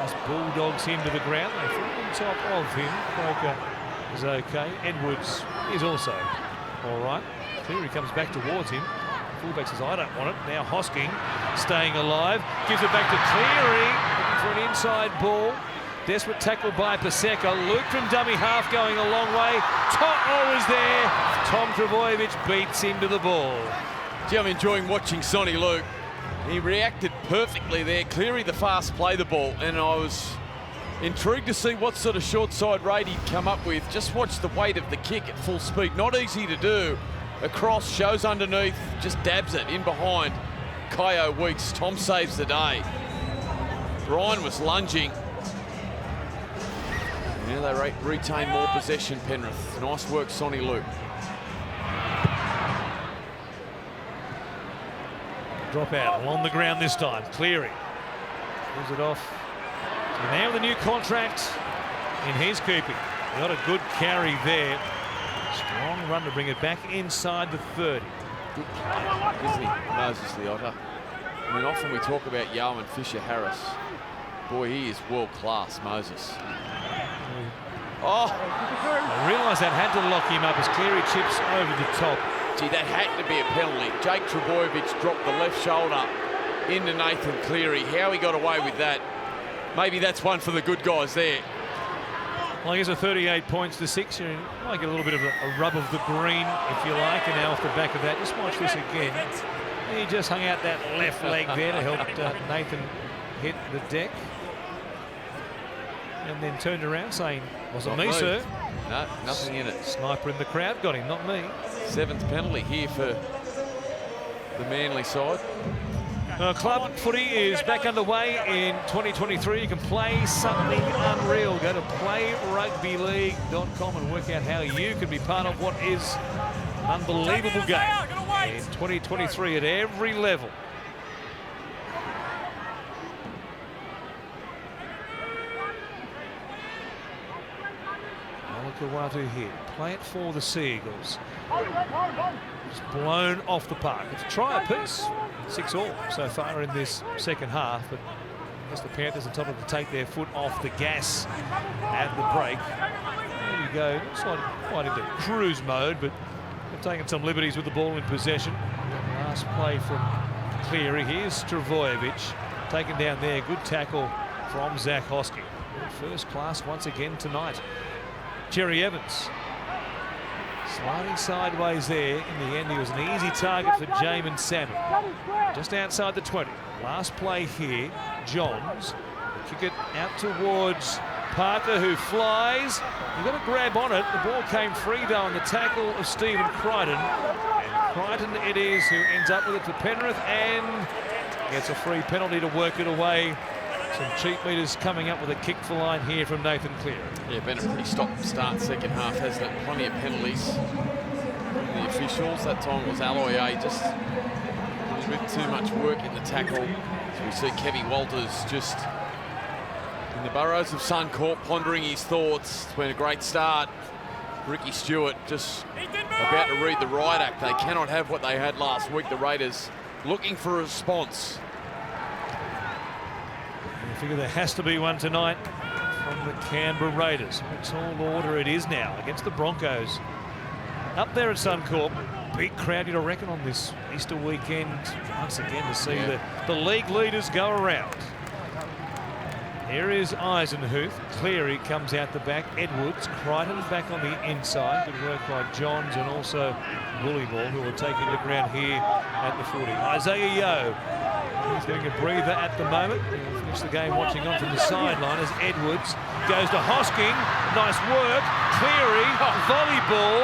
just bulldogs him to the ground. They fall on top of him. Croker is okay. Edwards is also all right. Cleary comes back towards him. Fullback says, I don't want it. Now Hosking staying alive. Gives it back to Cleary. Looking for an inside ball. Desperate tackle by Paseka. Luke from dummy half going a long way. Toto is there. Tom Trbojevic beats him to the ball.
Gee, I'm enjoying watching Sonny Luke. He reacted perfectly there. Cleary the fast play the ball, and I was intrigued to see what sort of short side rate he'd come up with. Just watch the weight of the kick at full speed. Not easy to do. Across, shows underneath, just dabs it in behind. Kyo Weeks, Tom saves the day. Brian was lunging. Now they retain more possession, Penrith. Nice work, Sonny Luke.
Drop out along the ground this time. Cleary pulls it off. So now the new contract in his keeping. Got a good carry there. Strong run to bring it back inside the 30.
Good player, isn't he? Moses the Otter. I mean, often we talk about Yarman Fisher-Harris. Boy, he is world class, Moses. Oh!
I realised that had to lock him up as Cleary chips over the top.
Gee, that had to be a penalty. Jake Trbojevic dropped the left shoulder into Nathan Cleary. How he got away with that. Maybe that's one for the good guys there.
Well, I guess a 38 points to 6. You might get a little bit of a rub of the green, if you like, and now off the back of that, just watch this again. He just hung out that left leg there to help Nathan hit the deck. And then turned around saying, wasn't me, sir.
No, nothing in it.
Sniper in the crowd got him, not me.
7th penalty here for the Manly side.
Club footy is back underway in 2023. You can play something unreal. Go to playrugbyleague.com and work out how you can be part of what is an unbelievable game in 2023 at every level. Kawatu here. Play it for the Seagulls. Just blown off the park. It's a try apiece. 6-all so far in this second half, but guess the Panthers are told to take their foot off the gas at the break. There you go. It's not quite into cruise mode, but they've taken some liberties with the ball in possession. Last play from Cleary. Here's Trbojevic taken down there. Good tackle from Zach Hosking. First class once again tonight. Cherry Evans sliding sideways there. In the end, he was an easy target for Jamin Salmon. Just outside the 20. Last play here. Johns. Kick it out towards Parker, who flies. You've got to grab on it. The ball came free though on the tackle of Stephen Crichton. And Crichton it is who ends up with it for Penrith and gets a free penalty to work it away. Some cheap meters coming up with a kick for line here from Nathan Cleary. Yeah,
been a pretty stop-start second half. Has that plenty of penalties. The officials, that time it was Alloy just a little bit too much work in the tackle. So we see Kevy Walters just in the burrows of Suncorp pondering his thoughts. It's been a great start. Ricky Stewart just about to read the riot act. They cannot have what they had last week. The Raiders looking for a response.
I figure there has to be one tonight from the Canberra Raiders. A tall order it is now against the Broncos. Up there at Suncorp, big crowd you'd reckon on this Easter weekend. Once again to see the league leaders go around. Here is Eisenhuth. Cleary comes out the back. Edwards, Crichton back on the inside. Good work by Johns and also Bullymore, who are taking the ground here at the 40. Isaiah Yeo. He's getting a breather at the moment. He'll finish the game watching on from the sideline as Edwards goes to Hosking. Nice work. Cleary, volleyball.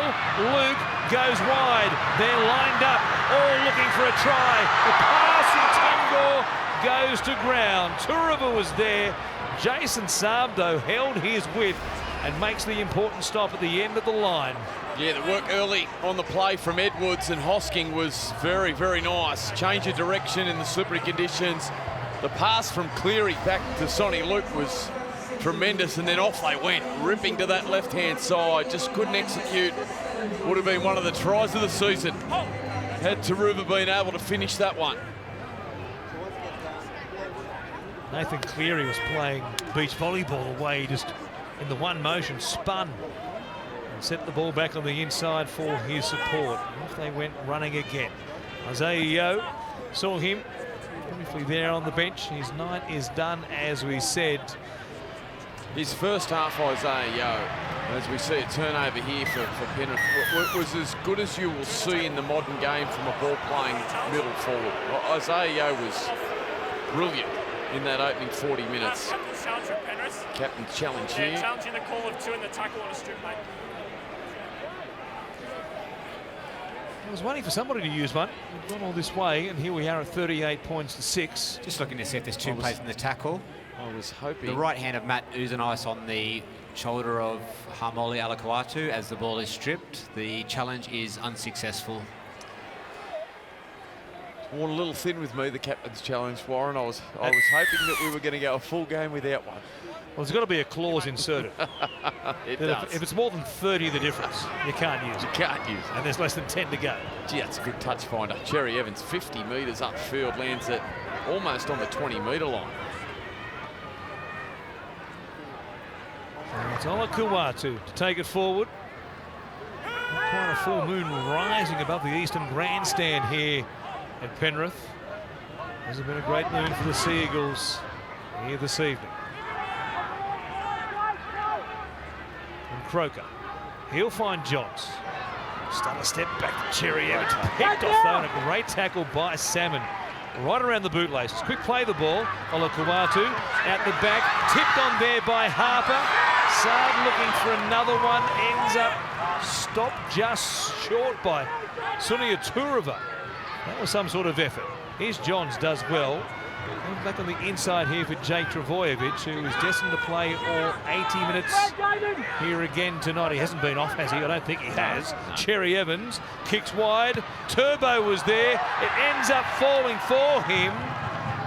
Luke goes wide. They're lined up, all looking for a try. The pass in Tungor goes to ground. Turova was there. Jason Saab, though, held his width and makes the important stop at the end of the line.
Yeah, the work early on the play from Edwards and Hosking was very, very nice. Change of direction in the slippery conditions. The pass from Cleary back to Sonny Luke was tremendous, and then off they went, ripping to that left-hand side. Just couldn't execute. Would have been one of the tries of the season had Taruva been able to finish that one.
Nathan Cleary was playing beach volleyball away, just in the one motion, spun and set the ball back on the inside for his support. Off they went running again. Isaiah Yeo saw him briefly there on the bench. His night is done, as we said.
His first half, Isaiah Yeo, as we see a turnover here for Penrith, was as good as you will see in the modern game from a ball-playing middle forward. Isaiah Yeo was brilliant in that opening 40 minutes.
Captain's challenge for Penrith.
Captain's challenge here.
Challenging the call of 2 in the tackle on a strip, mate.
I was waiting for somebody to use one. We've gone all this way, and here we are at 38 points to 6.
Just looking to see if there's 2 plays in the tackle.
I was hoping.
The right hand of Matt Uzenice on the shoulder of Harmoli Alakuatu as the ball is stripped. The challenge is unsuccessful.
Worn a little thin with me, the captain's challenge, Warren. I was hoping that we were going to go a full game without one.
Well, there's got to be a clause inserted.
It does.
If it's more than 30 the difference, you can't use it.
You can't use it.
And there's less than 10 to go.
Gee, that's a good touch finder. Cherry Evans, 50 metres upfield, lands it almost on the 20-metre line.
And it's Alakuatu to take it forward. Quite a full moon rising above the eastern grandstand here at Penrith. Has been a great moon for the Sea Eagles here this evening. And Croker, he'll find Johns. Start a step back to Cherry Evans. Picked off though, and a great tackle by Salmon. Right around the bootlaces. Quick play the ball. Olakuatu at the back. Tipped on there by Harper. Saab looking for another one. Ends up stopped just short by Sunia Turova. That was some sort of effort. Here's Johns, does well. And back on the inside here for Jake Trbojevic, who is destined to play all 80 minutes here again tonight. He hasn't been off, has he? I don't think he has. Cherry Evans kicks wide. Turbo was there. It ends up falling for him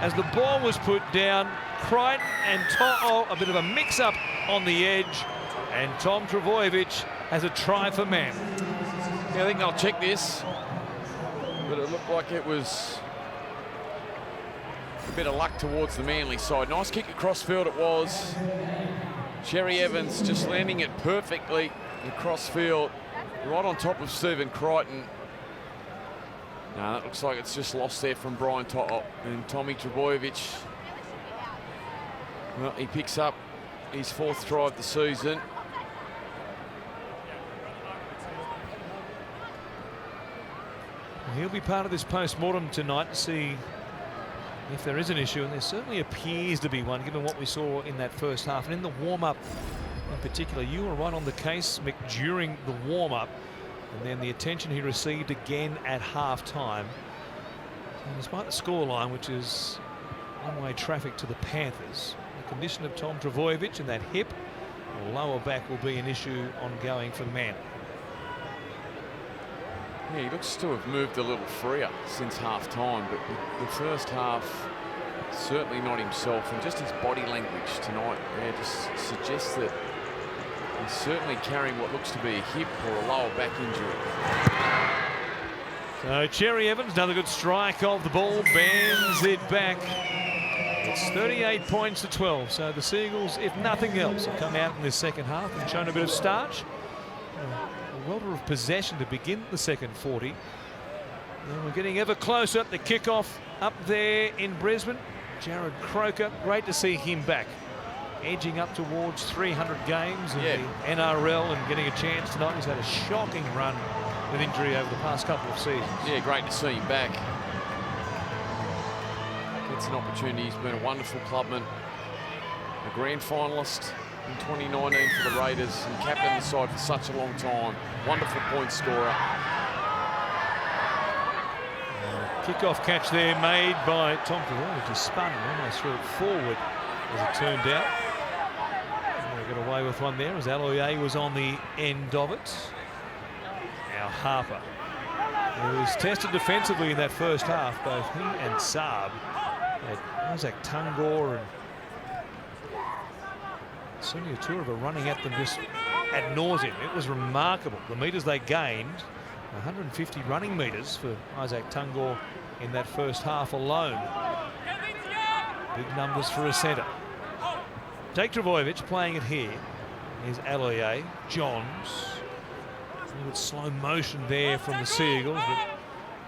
as the ball was put down. Crichton and Tom, a bit of a mix-up on the edge. And Tom Trbojevic has a try for man.
Yeah, I think they'll check this. But it looked like it was bit of luck towards the Manly side. Nice kick across field it was. Cherry Evans just landing it perfectly across field, right on top of Stephen Crichton. No, that looks like it's just lost there from Brian Toto. And Tommy Trbojevic, well, he picks up his 4th try of the season.
He'll be part of this post-mortem tonight to see if there is an issue, and there certainly appears to be one, given what we saw in that first half. And in the warm-up in particular, you were right on the case, Mick, during the warm-up, and then the attention he received again at half-time. And despite the scoreline, which is one-way traffic to the Panthers, the condition of Tom Trbojevic and that hip or lower back will be an issue ongoing for the man.
Yeah, he looks to have moved a little freer since half-time, but the first half, certainly not himself, and just his body language tonight, yeah, just suggests that he's certainly carrying what looks to be a hip or a lower back injury.
So Cherry Evans, another good strike of the ball, bends it back. It's 38 points to 12, so the Seagulls, if nothing else, have come out in this second half and shown a bit of starch. A welter of possession to begin the second 40. And we're getting ever closer at the kickoff up there in Brisbane. Jared Croker, great to see him back, edging up towards 300 games in the NRL and getting a chance tonight. He's had a shocking run with injury over the past couple of seasons.
Yeah, great to see him back. Gets an opportunity. He's been a wonderful clubman, a grand finalist in 2019 for the Raiders, and captain the side for such a long time. Wonderful point scorer.
Kickoff catch there made by Tom Trbojevic, just spun and almost threw it forward as it turned out. And they got away with one there as Aloiai was on the end of it. Now Harper, who was tested defensively in that first half, both he and Saab. Isaac Tungor and Sonia Turova running at them just ad nauseum. It was remarkable, the metres they gained. 150 running metres for Isaac Tungor in that first half alone. Big numbers for a centre. Take Trbojevic playing it here. Here's Aloiai, Johns. A little bit slow motion there from the Seagulls, but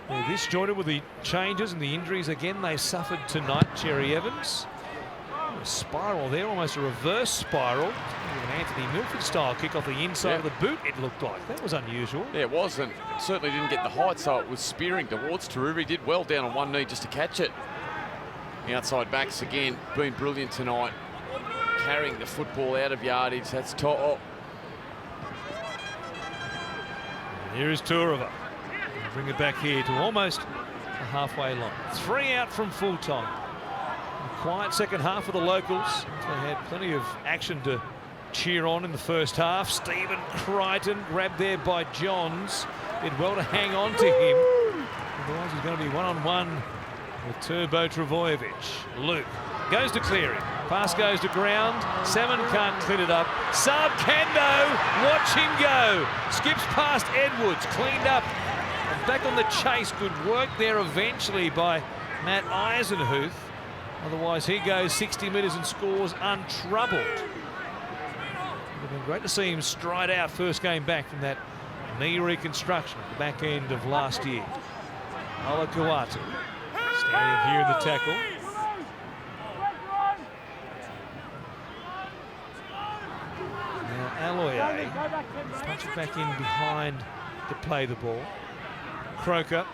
they're disjointed with the changes and the injuries again they suffered tonight. Cherry Evans. A spiral there, almost a reverse spiral. An Anthony Milford style kick off the inside of the boot, it looked like. That was unusual.
Yeah, it was, and certainly didn't get the height, so it was spearing towards Tarubi. He did well down on one knee just to catch it. The outside backs again, been brilliant tonight. Carrying the football out of yardage, that's Toto.
Here is Turova. Bring it back here to almost the halfway line. 3 out from full time. A quiet second half for the locals. They had plenty of action to cheer on in the first half. Stephen Crichton grabbed there by Johns. Did well to hang on to him. Otherwise he's going to be one-on-one with Turbo Trbojevic. Luke goes to Cleary. Pass goes to ground. Salmon can't clean it up. Saab Kando, watch him go. Skips past Edwards, cleaned up. And back on the chase. Good work there eventually by Matt Eisenhuth. Otherwise he goes 60 metres and scores untroubled. It would have been great to see him stride out first game back from that knee reconstruction at the back end of last year. Ola Kawatu standing here in the tackle. Now Aloiai punch it back in behind to play the ball. Croker.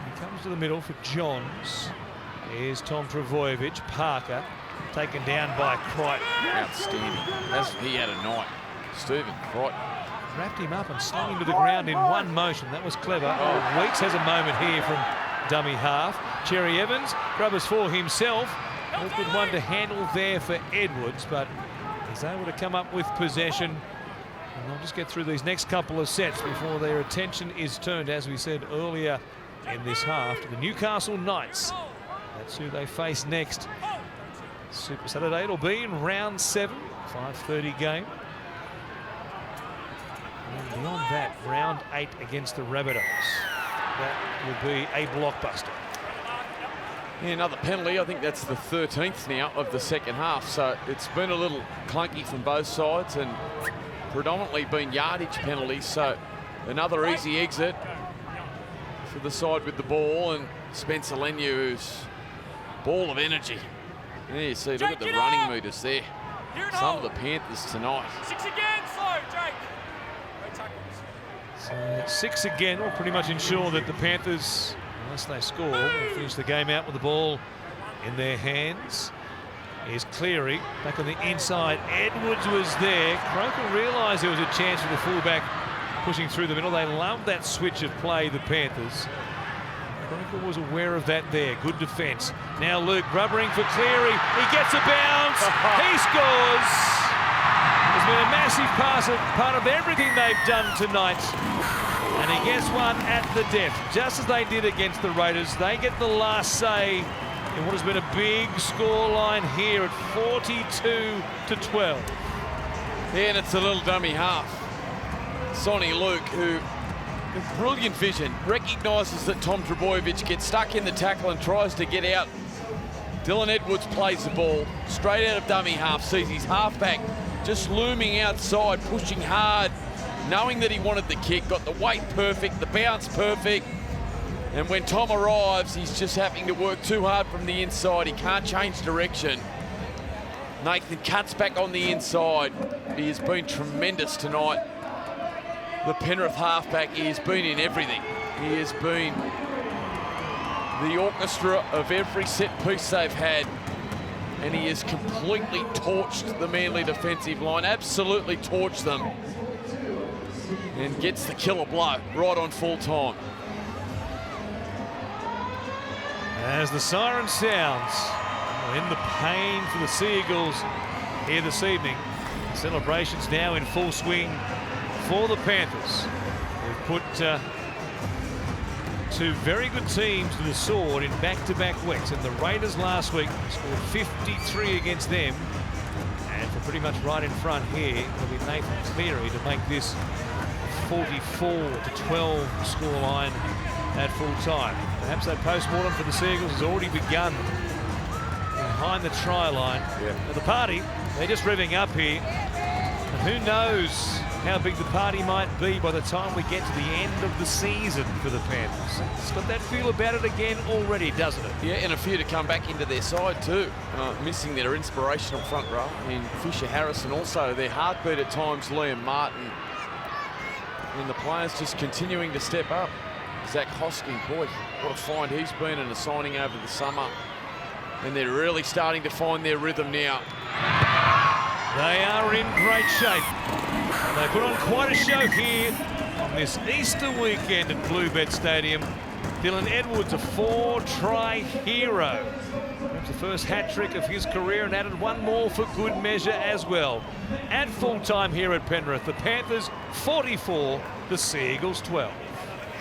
He comes to the middle for Johns. Here's Tom Trbojevic. Parker taken down by Crichton.
Outstanding. Hasn't he had a night? Stephen Crichton.
Wrapped him up and slung him to the ground in one motion. That was clever. Oh, Weeks has a moment here from dummy half. Cherry Evans, grubbers for himself. A good one to handle there for Edwards, but he's able to come up with possession. And they'll just get through these next couple of sets before their attention is turned, as we said earlier in this half, to the Newcastle Knights. That's who they face next. Super Saturday, it'll be in round 7, 5:30 game. And beyond that, round 8 against the Rabbitohs. That will be a blockbuster.
Yeah, another penalty. I think that's the 13th now of the second half. So it's been a little clunky from both sides and predominantly been yardage penalties. So another easy exit for the side with the ball, and Spencer Leniu, who's ball of energy. There you see, look at the running meters there. Some of the Panthers tonight.
6 again, slow, Jake.
So 6 again will pretty much ensure that the Panthers, unless they score, will finish the game out with the ball in their hands. Here's Cleary back on the inside. Edwards was there. Croker realised there was a chance for the fullback pushing through the middle. They loved that switch of play, the Panthers. Croker was aware of that there. Good defence. Now Luke rubbering for Cleary. He gets a bounce. He scores. There's been a massive part of everything they've done tonight. And he gets one at the death, just as they did against the Raiders. They get the last say in what has been a big scoreline here at 42-12.
Yeah, and it's a little dummy half. Sonny Luke, who, with brilliant vision, recognises that Tom Trbojevic gets stuck in the tackle and tries to get out. Dylan Edwards plays the ball straight out of dummy half, sees his halfback just looming outside, pushing hard, knowing that he wanted the kick, got the weight perfect, the bounce perfect. And when Tom arrives, he's just having to work too hard from the inside. He can't change direction. Nathan cuts back on the inside. He has been tremendous tonight. The Penrith halfback, he has been in everything. He has been the orchestra of every set piece they've had. And he has completely torched the Manly defensive line, absolutely torched them. And gets the killer blow right on full time.
As the siren sounds, in the pain for the Seagulls here this evening. Celebrations now in full swing for the Panthers. They've put two very good teams to the sword in back-to-back weeks. And the Raiders last week scored 53 against them. And for pretty much right in front here, it'll be Nathan Cleary to make this 44-12 scoreline at full time. Perhaps that post-mortem for the Seagulls has already begun behind the try line. Now the party, they're just revving up here. And who knows how big the party might be by the time we get to the end of the season for the Panthers. It's got that feel about it again already, doesn't it?
Yeah, and a few to come back into their side too. Missing their inspirational front row. And Fisher Harris, and also their heartbeat at times, Liam Martin. And the players just continuing to step up. Zach Hosking, boy, what a find he's been in a signing over the summer. And they're really starting to find their rhythm now.
They are in great shape. And they put on quite a show here on this Easter weekend at Bluebet Stadium. Dylan Edwards, a 4-try hero. That's the first hat-trick of his career and added one more for good measure as well. At full time here at Penrith, the Panthers 44, the Seagulls 12.